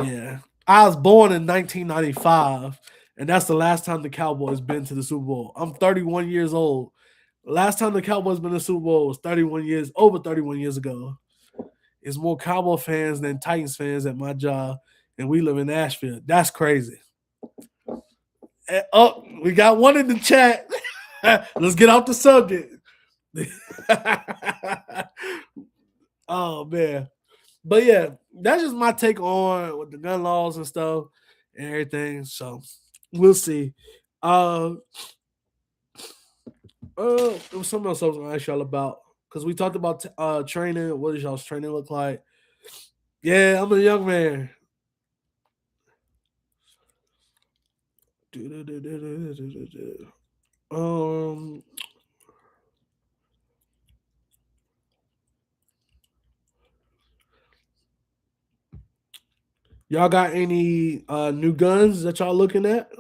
Yeah, I was born in 1995, and that's the last time the Cowboys been to the Super Bowl. I'm 31 years old. Last time the Cowboys been to the Super Bowl was 31 years, over 31 years ago. It's more Cowboy fans than Titans fans at my job, and we live in Nashville. That's crazy. Oh, we got one in the chat. Let's get off the subject. Oh man, but yeah, that's just my take on with the gun laws and stuff and everything. So We'll see. Uh, there was something else I was gonna ask y'all about because we talked about training. What does y'all's training look like? Yeah, I'm a young man. Um, y'all got any new guns that y'all looking at?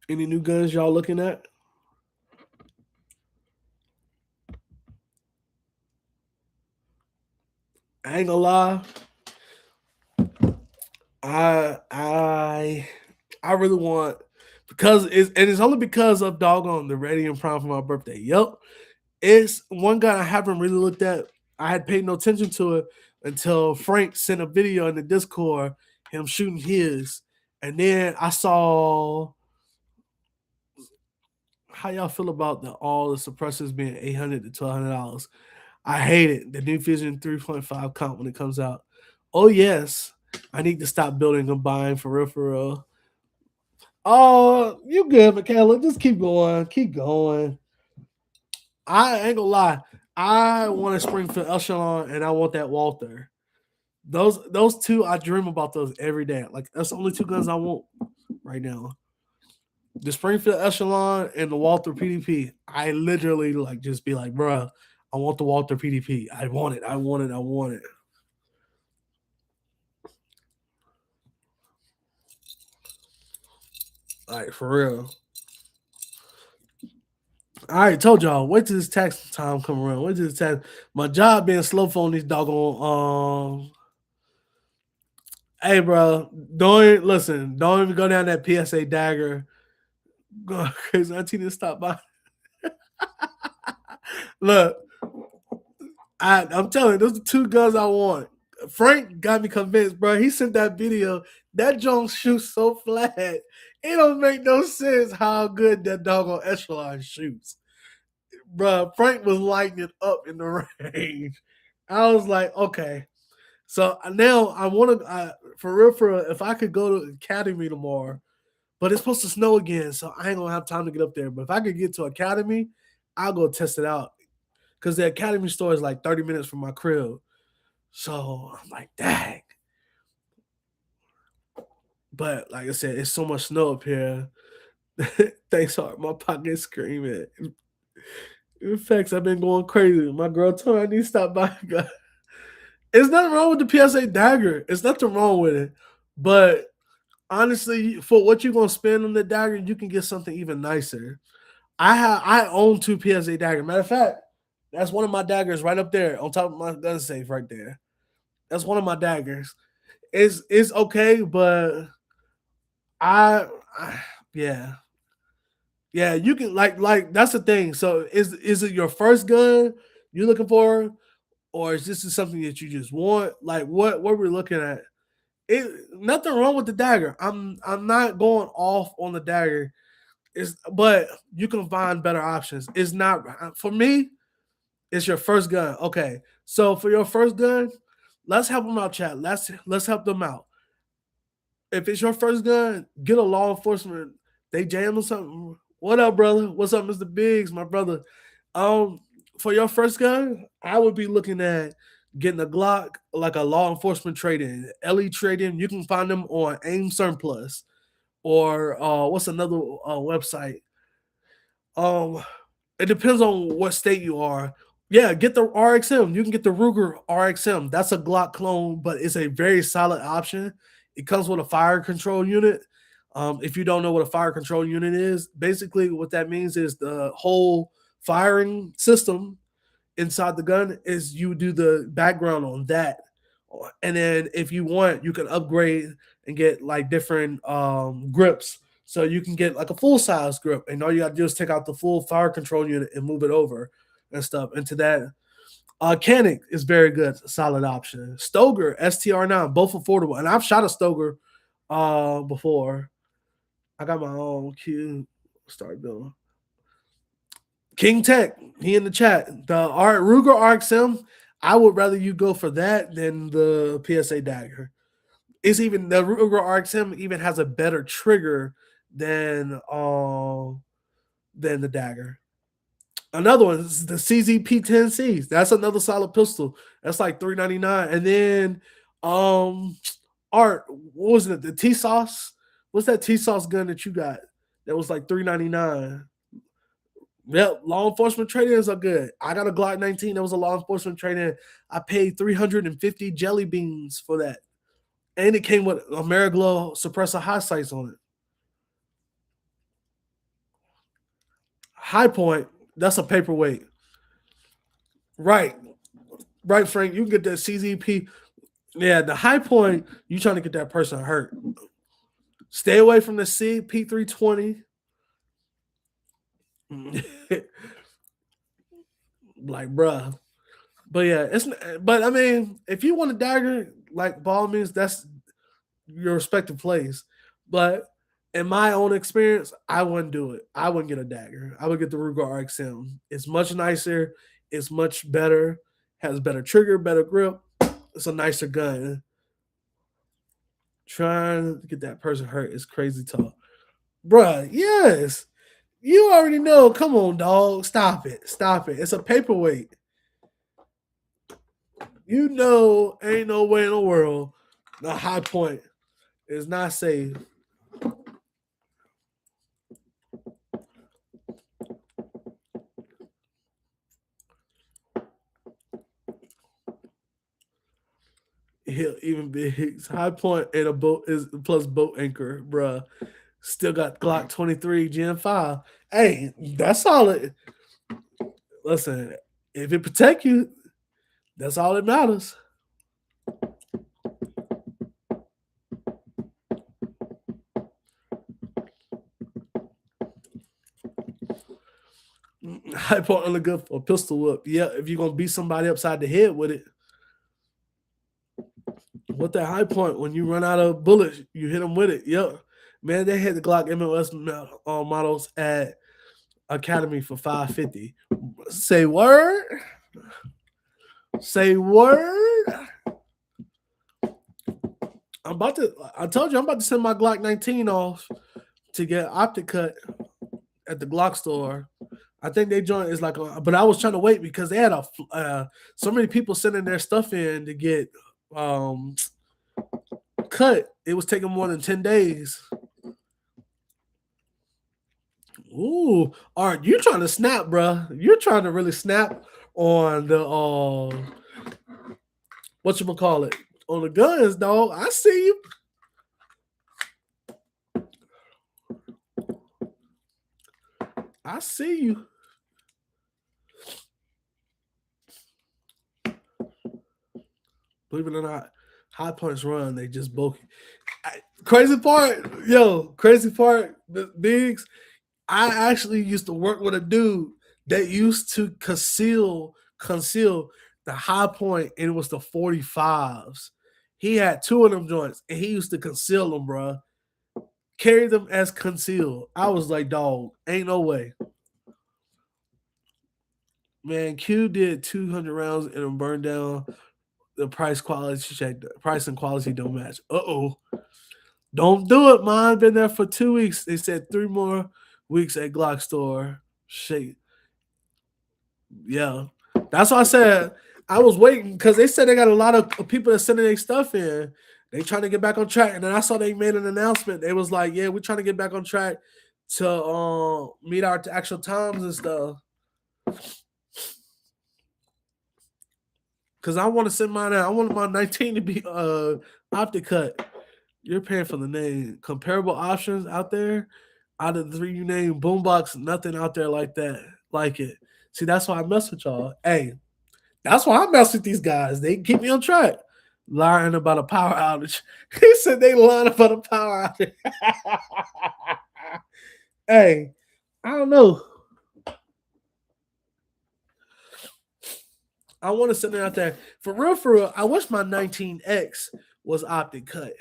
Any new guns y'all looking at? I ain't gonna lie. I I I really want because it's only because of doggone the Radiant Prime for my birthday. Yep. It's one guy I haven't really looked at. I had paid no attention to it until Frank sent a video in the Discord, him shooting his. And then I saw how y'all feel about all the suppressors being $800 to $1,200. I hate it. The new Fusion 3.5 comp when it comes out. Oh yes, I need to stop building and buying for real, for real. Oh, you good, Michaela? Just keep going, keep going. I ain't gonna lie. I want a Springfield Echelon and I want that Walther. Those two, I dream about those every day. Like that's the only two guns I want right now. The Springfield Echelon and the Walther PDP. I literally like just be like, bruh, I want the Walther PDP. I want it. I want it. I want it. Like for real. I already told y'all. Wait till this tax time come around. Wait till this tax. My job being slow phone these doggone. Hey, bro, don't listen. Don't even go down that PSA dagger. Go crazy. I need to stop by. Look, I'm telling you, those are two guns I want. Frank got me convinced, bro. He sent that video. That joint shoots so flat. It don't make no sense how good that doggone echelon shoots. Bro, Frank was lighting it up in the range. I was like, okay. So now I want to, for real, if I could go to Academy tomorrow, but it's supposed to snow again, so I ain't gonna have time to get up there. But if I could get to Academy, I'll go test it out because the Academy store is like 30 minutes from my crib. So I'm like, dang. But like I said, it's so much snow up here. Thanks, hard. My pocket screaming. In fact, I've been going crazy. My girl told me I need to stop by. It's nothing wrong with the PSA dagger. It's nothing wrong with it. But honestly, for what you're gonna spend on the dagger, you can get something even nicer. I own two PSA daggers. Matter of fact, that's one of my daggers right up there on top of my gun safe right there. That's one of my daggers. It's okay, but I yeah. Yeah, you can like that's the thing. So is it your first gun you're looking for, or is this something that you just want? Like what we're looking at? It nothing wrong with the dagger. I'm not going off on the dagger. But you can find better options. It's not for me. It's your first gun. Okay, so for your first gun, let's help them out, chat. Let's help them out. If it's your first gun, get a law enforcement. They jam or something. What up, brother? What's up, Mr. Biggs, my brother? Um, for your first gun, I would be looking at getting a Glock, like a law enforcement trade-in, LE trade-in. You can find them on AIM Surplus or what's another website? Um, it depends on what state you are. Yeah, get the RXM. You can get the Ruger RXM. That's a Glock clone, but it's a very solid option. It comes with a fire control unit. If you don't know what a fire control unit is, basically what that means is the whole firing system inside the gun is you do the background on that. And then if you want, you can upgrade and get like different grips. So you can get like a full size grip, and all you gotta do is take out the full fire control unit and move it over and stuff into that. Canic is very good, solid option. Stoger, STR9, both affordable. And I've shot a Stoger before. I got my own Q start building. King Tech, he in the chat. The Ruger RXM, I would rather you go for that than the PSA Dagger. It's even the Ruger RXM even has a better trigger than the Dagger. Another one is the CZP-10Cs. That's another solid pistol. That's like $399. And then Art, what was it? The T-Sauce? What's that T-Sauce gun that you got? That was like $399. Yep, law enforcement trade-ins are good. I got a Glock 19 that was a law enforcement trade-in. I paid 350 jelly beans for that. And it came with Ameriglow suppressor high sights on it. High Point, that's a paperweight. Right, Frank. You can get that CZP. Yeah, the High Point, you trying to get that person hurt. Stay away from the CP320. Like, bruh. But yeah, but I mean, if you want a dagger, like by all means, that's your respective place. But in my own experience, I wouldn't do it. I wouldn't get a dagger. I would get the Ruger RXM. It's much nicer. It's much better. Has better trigger, better grip. It's a nicer gun. Trying to get that person hurt is crazy talk. Bruh, yes. You already know. Come on, dog. Stop it. It's a paperweight. You know, ain't no way in the world the High Point is not safe. He'll even be his High Point and a boat is plus boat anchor, bruh. Still got Glock 23 Gen 5. Hey, that's solid. Listen, if it protect you, that's all that matters. High Point only good for a pistol whip. Yeah, if you're gonna beat somebody upside the head with it. With that High Point, when you run out of bullets, you hit them with it. Yep. Man, they had the Glock MOS models at Academy for $550. Say word. Say word. I told you I'm about to send my Glock 19 off to get optic cut at the Glock store. I think they joined is like, but I was trying to wait because they had so many people sending their stuff in to get cut. It was taking more than 10 days. Ooh, Art, you're trying to snap, bro. You're trying to really snap on the whatchamacallit, on the guns, dog. I see you. I see you. Believe it or not, High Points run, they just bulky. Crazy part, Biggs. I actually used to work with a dude that used to conceal the High Point, and it was the 45s. He had two of them joints, and he used to conceal them, bro. Carry them as concealed. I was like, dog, ain't no way. Man, Q did 200 rounds and it burned down. The price quality check. The price and quality don't match. Don't do it, man. Been there for 2 weeks. They said 3 more weeks at Glock store. Shit. Yeah. That's why I said I was waiting because they said they got a lot of people that sending their stuff in. They trying to get back on track. And then I saw they made an announcement. They was like, yeah, we're trying to get back on track to meet our actual times and stuff. Because I want to send mine out. I want my 19 to be optic cut. You're paying for the name. Comparable options out there, out of the 3 you name, Boombox, nothing out there like that. Like it. See, that's why I mess with y'all. Hey, that's why I mess with these guys. They keep me on track. Lying about a power outage. He said they lying about a power outage. Hey, I don't know. I want to send it out there. For real, I wish my 19X was optic cut.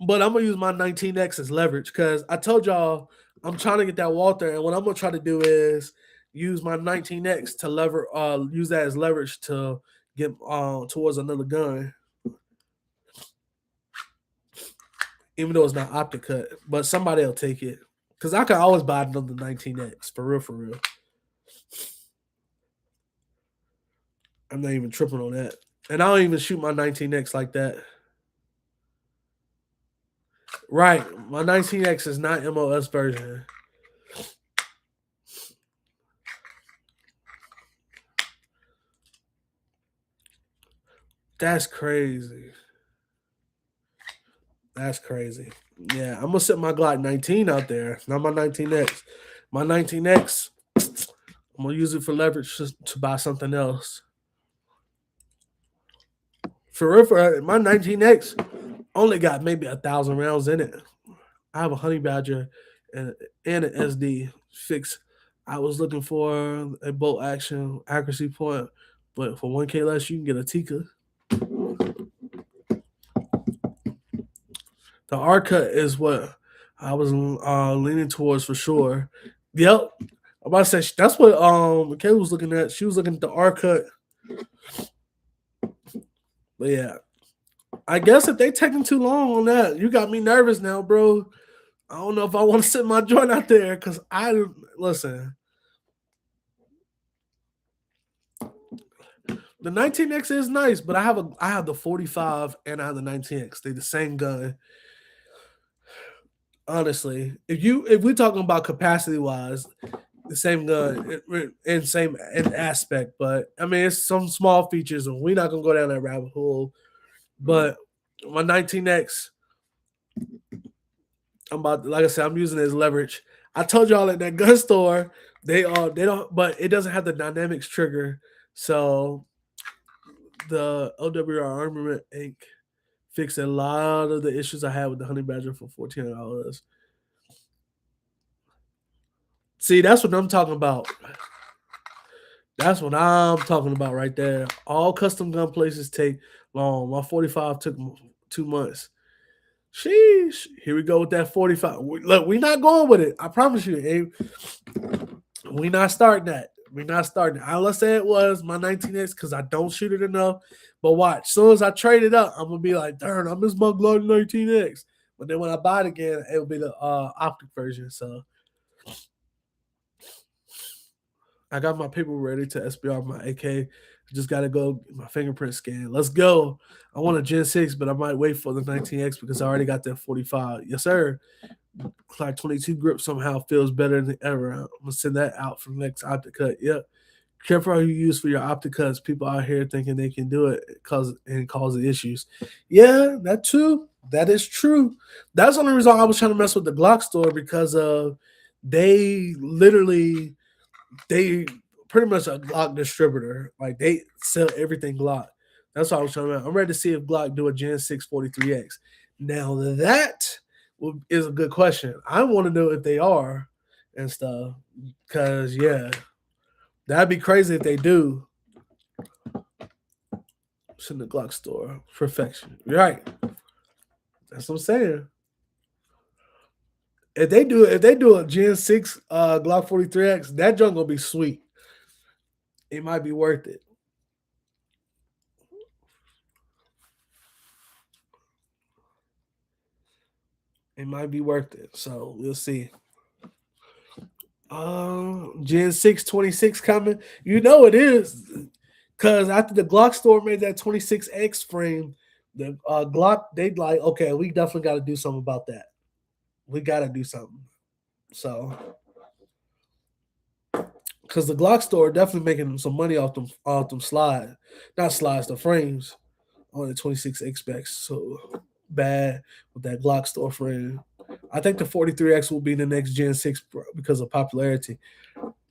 But I'm going to use my 19X as leverage because I told y'all I'm trying to get that Walther, and what I'm gonna try to do is use my 19X to use that as leverage to get towards another gun, even though it's not optic cut. But somebody will take it because I can always buy another 19X for real, for real. I'm not even tripping on that, and I don't even shoot my 19X like that. Right, my 19X is not MOS version. That's crazy. That's crazy. Yeah, I'm gonna set my Glock 19 out there, not my 19X. My 19X, I'm gonna use it for leverage to buy something else. For real, my 19X only got maybe 1,000 rounds in it. I have a Honey Badger and an SD fix. I was looking for a bolt action accuracy point, but for 1K less, you can get a Tika. The R cut is what I was leaning towards for sure. Yep. I'm about to say that's what Michaela was looking at. She was looking at the R cut. But yeah. I guess if they taking too long on that, you got me nervous now, bro. I don't know if I want to sit my joint out there because I listen. The 19X is nice, but I have the 45 and I have the 19X. They the same gun. Honestly, if we're talking about capacity wise, the same gun in same aspect, but I mean it's some small features, and we're not gonna go down that rabbit hole. But my 19X, like I said, I'm using it as leverage. I told y'all at that gun store, they don't, but it doesn't have the dynamics trigger, so the OWR Armament Inc. fixed a lot of the issues I had with the Honey Badger for $1,400. See, that's what I'm talking about. That's what I'm talking about right there. All custom gun places take long. My 45 took 2 months. Sheesh. Here we go with that 45. Look, we're not going with it. I promise you. Hey, we're not starting that. We're not starting it. I'll say it was my 19X because I don't shoot it enough. But watch, as soon as I trade it up, I'm gonna be like, darn, I miss my Glock 19X. But then when I buy it again, it'll be the optic version. So I got my paper ready to SBR my AK. Just got to go get my fingerprint scan. Let's go. I want a Gen 6, but I might wait for the 19X because I already got that 45. Yes, sir. Glock 22 grip somehow feels better than ever. I'm going to send that out for the next optic cut. Yep. Careful how you use for your optic cuts. People out here thinking they can do it cause issues. Yeah, that too. That is true. That's the only reason I was trying to mess with the Glock store because they literally they pretty much a Glock distributor. Like they sell everything Glock. That's what I was trying to. I'm ready to see if Glock do a Gen 6 43X. Now that is a good question. I want to know if they are and stuff. Cause yeah, that'd be crazy if they do. It's in the Glock store. Perfection. You're right. That's what I'm saying. If they do a Gen 6 Glock 43X, that junk gonna be sweet. It might be worth it. It might be worth it. So we'll see. Gen 6 26 coming. You know it is. Cause after the Glock store made that 26X frame, the Glock, they like, okay, we definitely gotta do something about that. We gotta do something. So because the Glock store definitely making some money off them slides. Not slides, the frames on the 26X specs. So bad with that Glock store frame. I think the 43X will be the next Gen 6 because of popularity.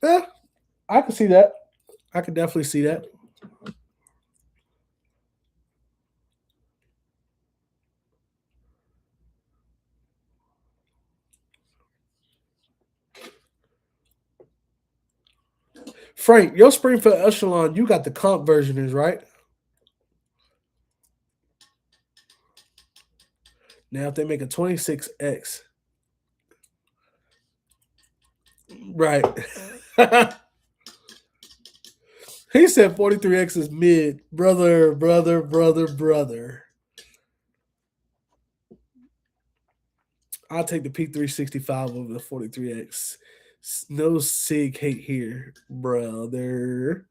Yeah, I can see that. I can definitely see that. Frank, your Springfield Echelon, you got the comp version, is right? Now, if they make a 26X, Right. He said 43X is mid. Brother, brother, brother, brother. I'll take the P365 over the 43X. No SIG hate here, brother.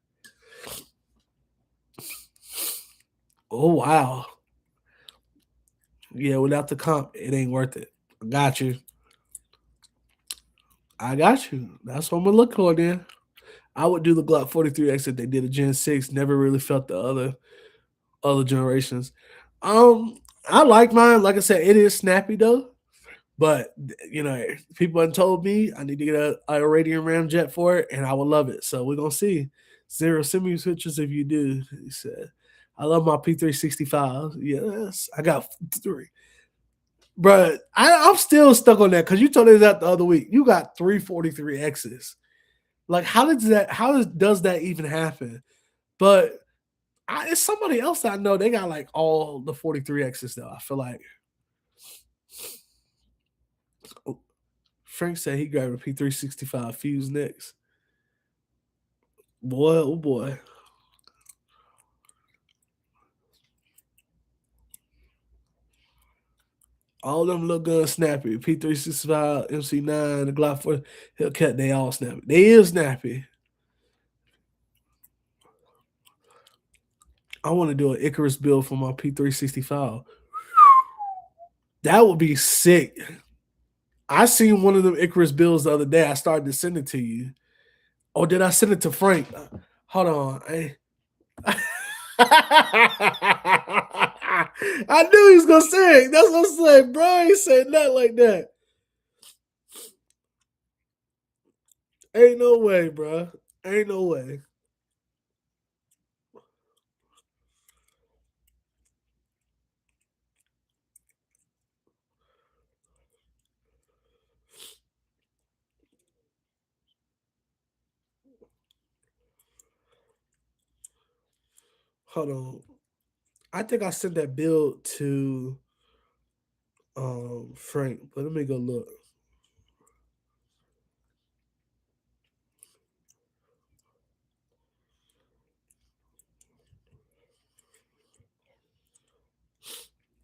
Oh, wow. Yeah, without the comp, it ain't worth it. I got you. I got you. That's what I'm going to look for then. I would do the Glock 43X if they did a Gen 6. Never really felt the other generations. I like mine. Like I said, it is snappy though. But people have told me I need to get a Radiant Ramjet for it, and I would love it. So we're gonna see. Zero, send me pictures if you do. He said, "I love my P365." Yes, I got 3, but I'm still stuck on that because you told us that the other week. You got 343Xs. Like, how does that? Does that even happen? But it's somebody else that I know. They got like all the 43Xs though. I feel like. Frank said he grabbed a P365 Fuse next. Boy, oh boy. All them look good snappy. P365, MC9, the Glock 4, Hellcat, they all snappy. They is snappy. I want to do an Icarus build for my P365. That would be sick. I seen one of them Icarus builds the other day. I started to send it to you. Oh, did I send it to Frank? Hold on. I knew he was gonna say it. That's what I'm saying, bro. He said nothing like that. Ain't no way, bro. Ain't no way. Hold on. I think I sent that build to Frank, but let me go look.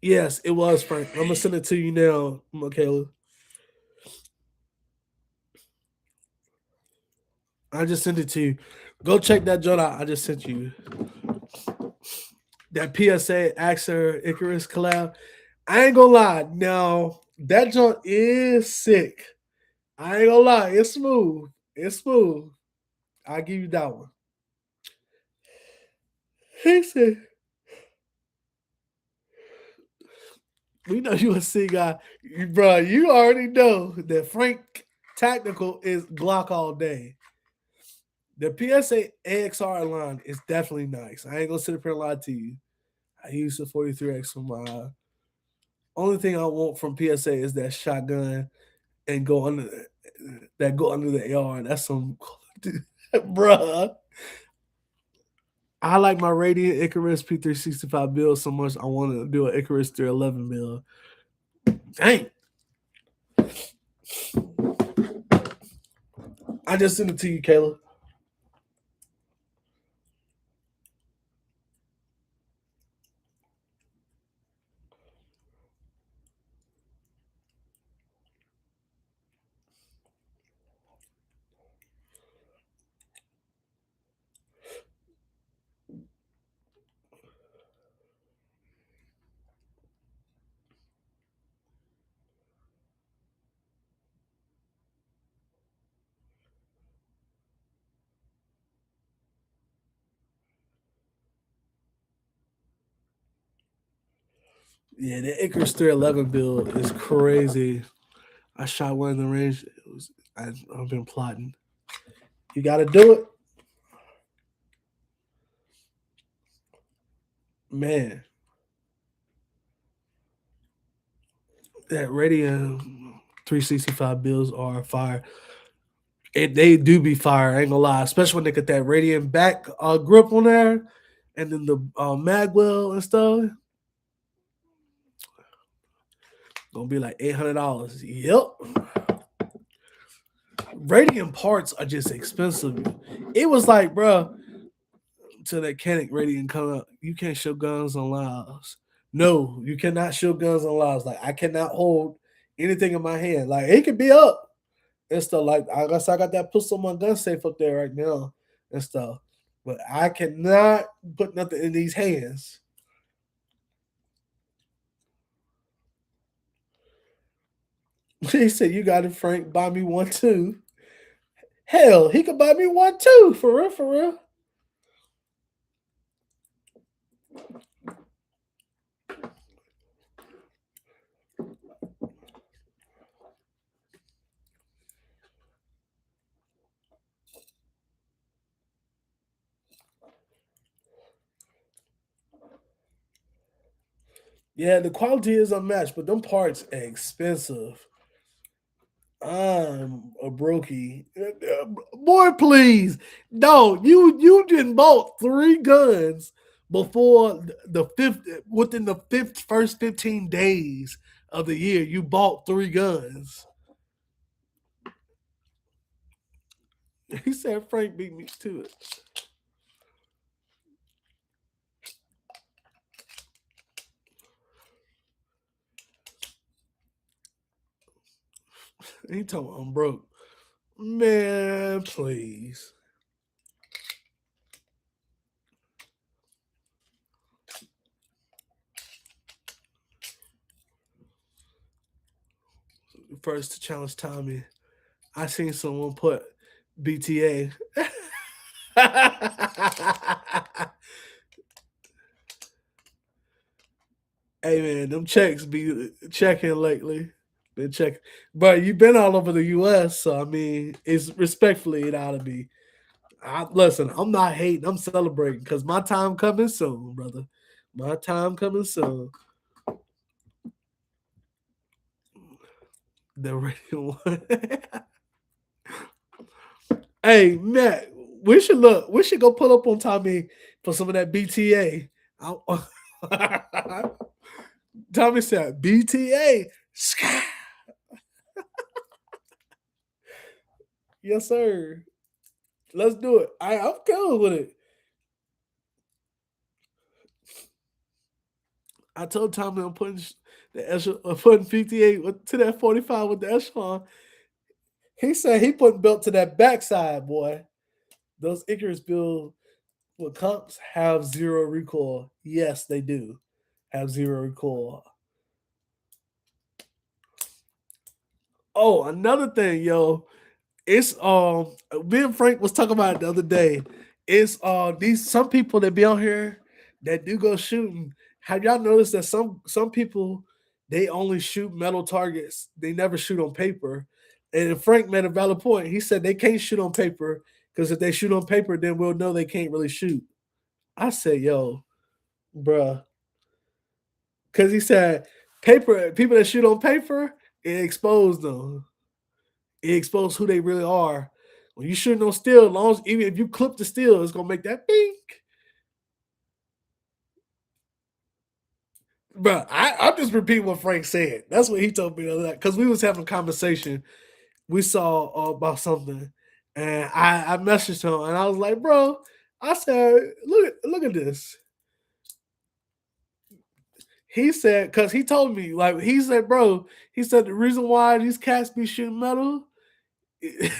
Yes, it was Frank. I'm gonna send it to you now, Michaela. I just sent it to you. Go check that joint out. I just sent you that PSA Axer Icarus collab. I ain't gonna lie. Now that joint is sick. I ain't gonna lie. It's smooth. It's smooth. I'll give you that one. He said, "We know you a C guy, bro. You already know that Frank Tactical is Glock all day. The PSA AXR line is definitely nice. I ain't gonna sit up here and lie to you. I use the 43X for my only thing I want from PSA is that shotgun and go under the AR. That's some bruh. I like my Radiant Icarus P365 build so much. I want to do an Icarus 311 build. Dang. I just sent it to you, Kayla. Yeah, the Icarus 311 build is crazy. I shot one in the range. I've been plotting. You got to do it, man. That Radiant 365 builds are fire. They do be fire. I ain't gonna lie, especially when they get that Radiant back grip on there, and then the Magwell and stuff. Gonna be like $800. Yep. Radiant parts are just expensive. It was like, bro, till that Canic Radiant come out, you can't show guns on lives. No, you cannot show guns on lives. Like I cannot hold anything in my hand. Like it could be up and stuff. Like I guess I got that pistol on my gun safe up there right now and stuff. But I cannot put nothing in these hands. He said, "You got it, Frank. Buy me one too." Hell, he could buy me one too. For real, for real. Yeah, the quality is unmatched, but them parts are expensive. I'm a brokey. Boy, please. No, you didn't bought 3 guns before the fifth within the first 15 days of the year. You bought 3 guns. He said Frank beat me to it. He told me I'm broke. Man, please. First to challenge Tommy, I seen someone put BTA. Hey man, them checks be checking lately. Been checking, but you've been all over the U.S., so I mean, it's respectfully it ought to be. Listen, I'm not hating. I'm celebrating because my time coming soon, brother. My time coming soon. The radio one. Hey Matt, we should look. We should go pull up on Tommy for some of that BTA. Tommy said BTA. Yes, sir. Let's do it. I'm cool with it. I told Tommy I'm putting the putting 58 to that 45 with the echelon. He said he putting belt to that backside, boy. Those Icarus build with comps have 0 recoil. Yes, they do have 0 recoil. Oh, another thing, yo. It's me and Frank was talking about it the other day. It's these some people that be out here that do go shooting. Have y'all noticed that some people they only shoot metal targets? They never shoot on paper. And Frank made a valid point. He said they can't shoot on paper because if they shoot on paper, then we'll know they can't really shoot. I said, yo, bruh. Because he said people that shoot on paper, it exposed them. It exposed who they really are. When you shooting on steel, long as even if you clip the steel, it's gonna make that pink. But I'm just repeating what Frank said. That's what he told me the other night. Because we was having a conversation. We saw about something, and I messaged him, and I was like, "Bro," I said, "Look at this." He said, because he told me, like, he said, "Bro," he said the reason why these cats be shooting metal he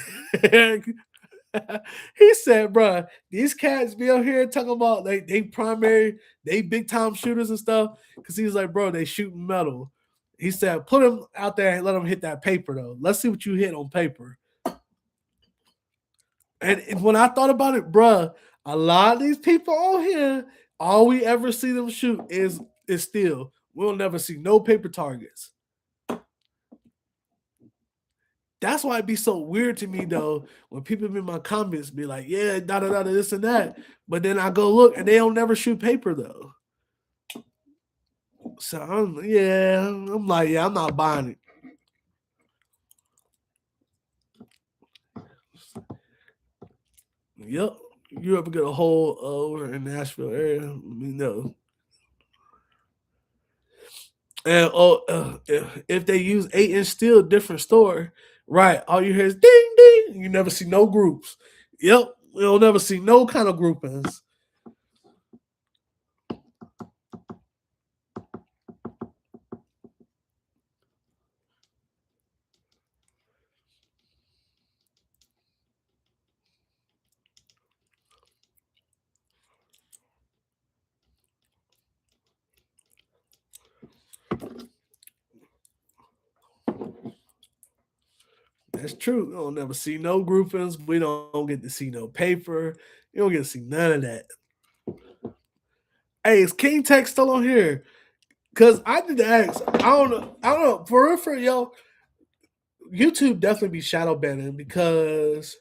said, "Bruh, these cats be out here talking about they primary, they big time shooters and stuff." Because he's like, "Bro, they shooting metal." He said, "Put them out there and let them hit that paper though. Let's see what you hit on paper." And when I thought about it, bruh, a lot of these people on here, all we ever see them shoot is steel. We'll never see no paper targets. That's why it'd be so weird to me though when people in my comments be like, "Yeah, da da da this and that," but then I go look and they don't never shoot paper though. So I'm like, yeah, I'm not buying it. Yep, you ever get a hole over in Nashville area? Let me know. And if they use 8-inch steel, different story. Right, all you hear is ding ding. You never see no groups. Yep, you'll never see no kind of groupings. That's true. We don't never see no groupings. We don't get to see no paper. You don't get to see none of that. Hey, is King Tech still on here? Cause I did ask. I don't know. I don't know. For real, for yo, YouTube definitely be shadow banning because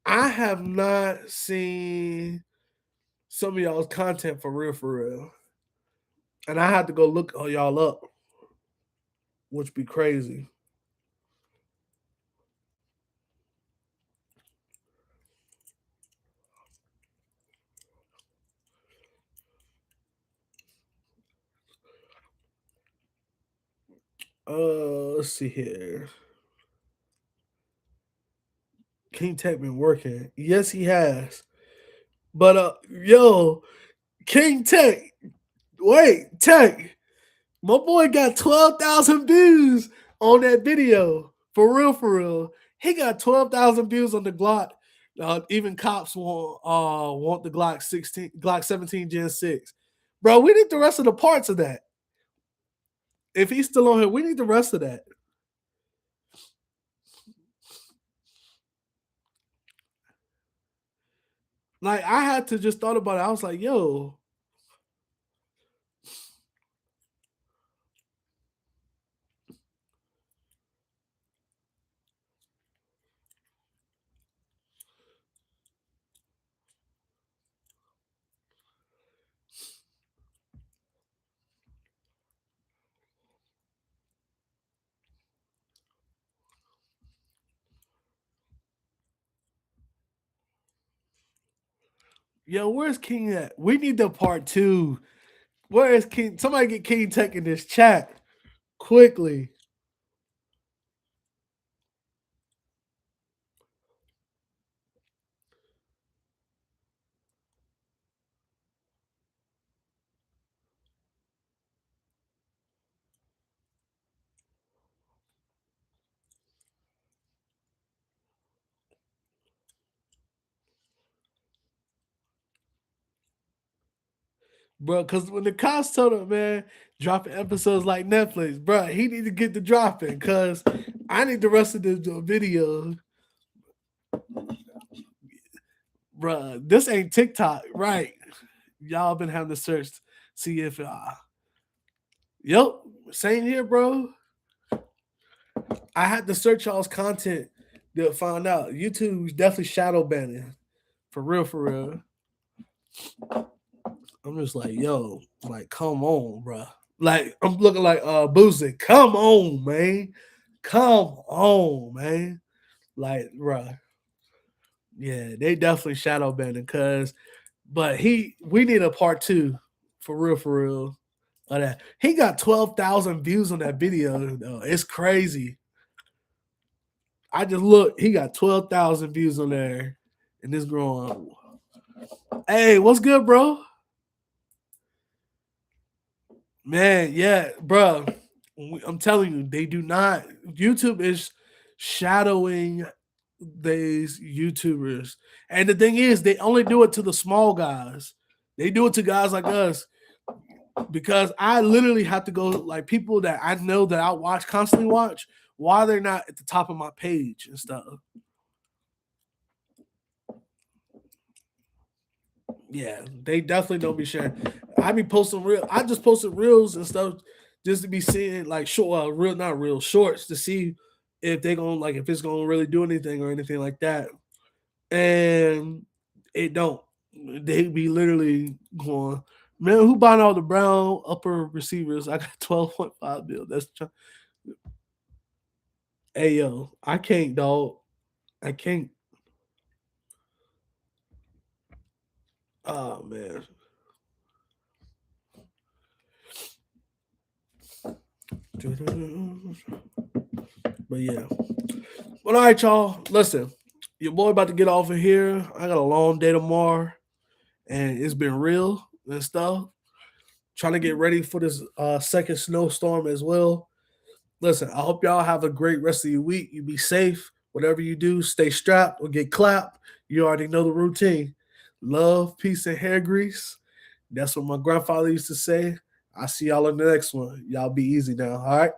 I have not seen some of y'all's content for real, for real. And I had to go look all y'all up, which be crazy. Let's see here. King Tech been working. Yes, he has. But yo, King Tech, wait, Tech, my boy got 12,000 views on that video. For real, for real. He got 12,000 views on the Glock. Even cops want the Glock 16, Glock 17 Gen 6. Bro, we need the rest of the parts of that. If he's still on here, we need the rest of that. Like I had to just thought about it. I was like, yo, where's King at? We need the part two. Where is King? Somebody get King Tech in this chat quickly. Bro, because when the cops told him, man, dropping episodes like Netflix, bro, he need to get the dropping because I need the rest of the video. Bro, this ain't TikTok, right? Y'all been having to search, see if, yep, same here, bro. I had to search y'all's content to find out. YouTube's definitely shadow banning. For real, for real. I'm just like, yo, like, come on, bro. Like, I'm looking like Boozy. Come on, man. Come on, man. Like, bro. Yeah, they definitely shadow banning cause but we need a part two for real, for real. Of that. He got 12,000 views on that video, though. It's crazy. I just look, he got 12,000 views on there, and this growing. Hey, what's good, bro? Man, yeah, bro. I'm telling you, they do not. YouTube is shadowing these YouTubers, and the thing is, they only do it to the small guys. They do it to guys like us because I literally have to go like people that I know that I watch constantly watch why they're not at the top of my page and stuff. Yeah, they definitely don't be sharing. I be posting real. I just posted reels and stuff just to be seeing like short, real not real shorts to see if they gonna like if it's gonna really do anything or anything like that. And it don't. They be literally going, man, who buying all the brown upper receivers? I got 12.5 bill. Hey yo, I can't, dog. I can't. Oh man. But yeah. Well, all right, y'all. Listen, your boy about to get off of here. I got a long day tomorrow, and it's been real and stuff. Trying to get ready for this second snowstorm as well. Listen, I hope y'all have a great rest of your week. You be safe. Whatever you do, stay strapped or get clapped. You already know the routine. Love, peace, and hair grease. That's what my grandfather used to say. I'll see y'all in the next one. Y'all be easy now. All right.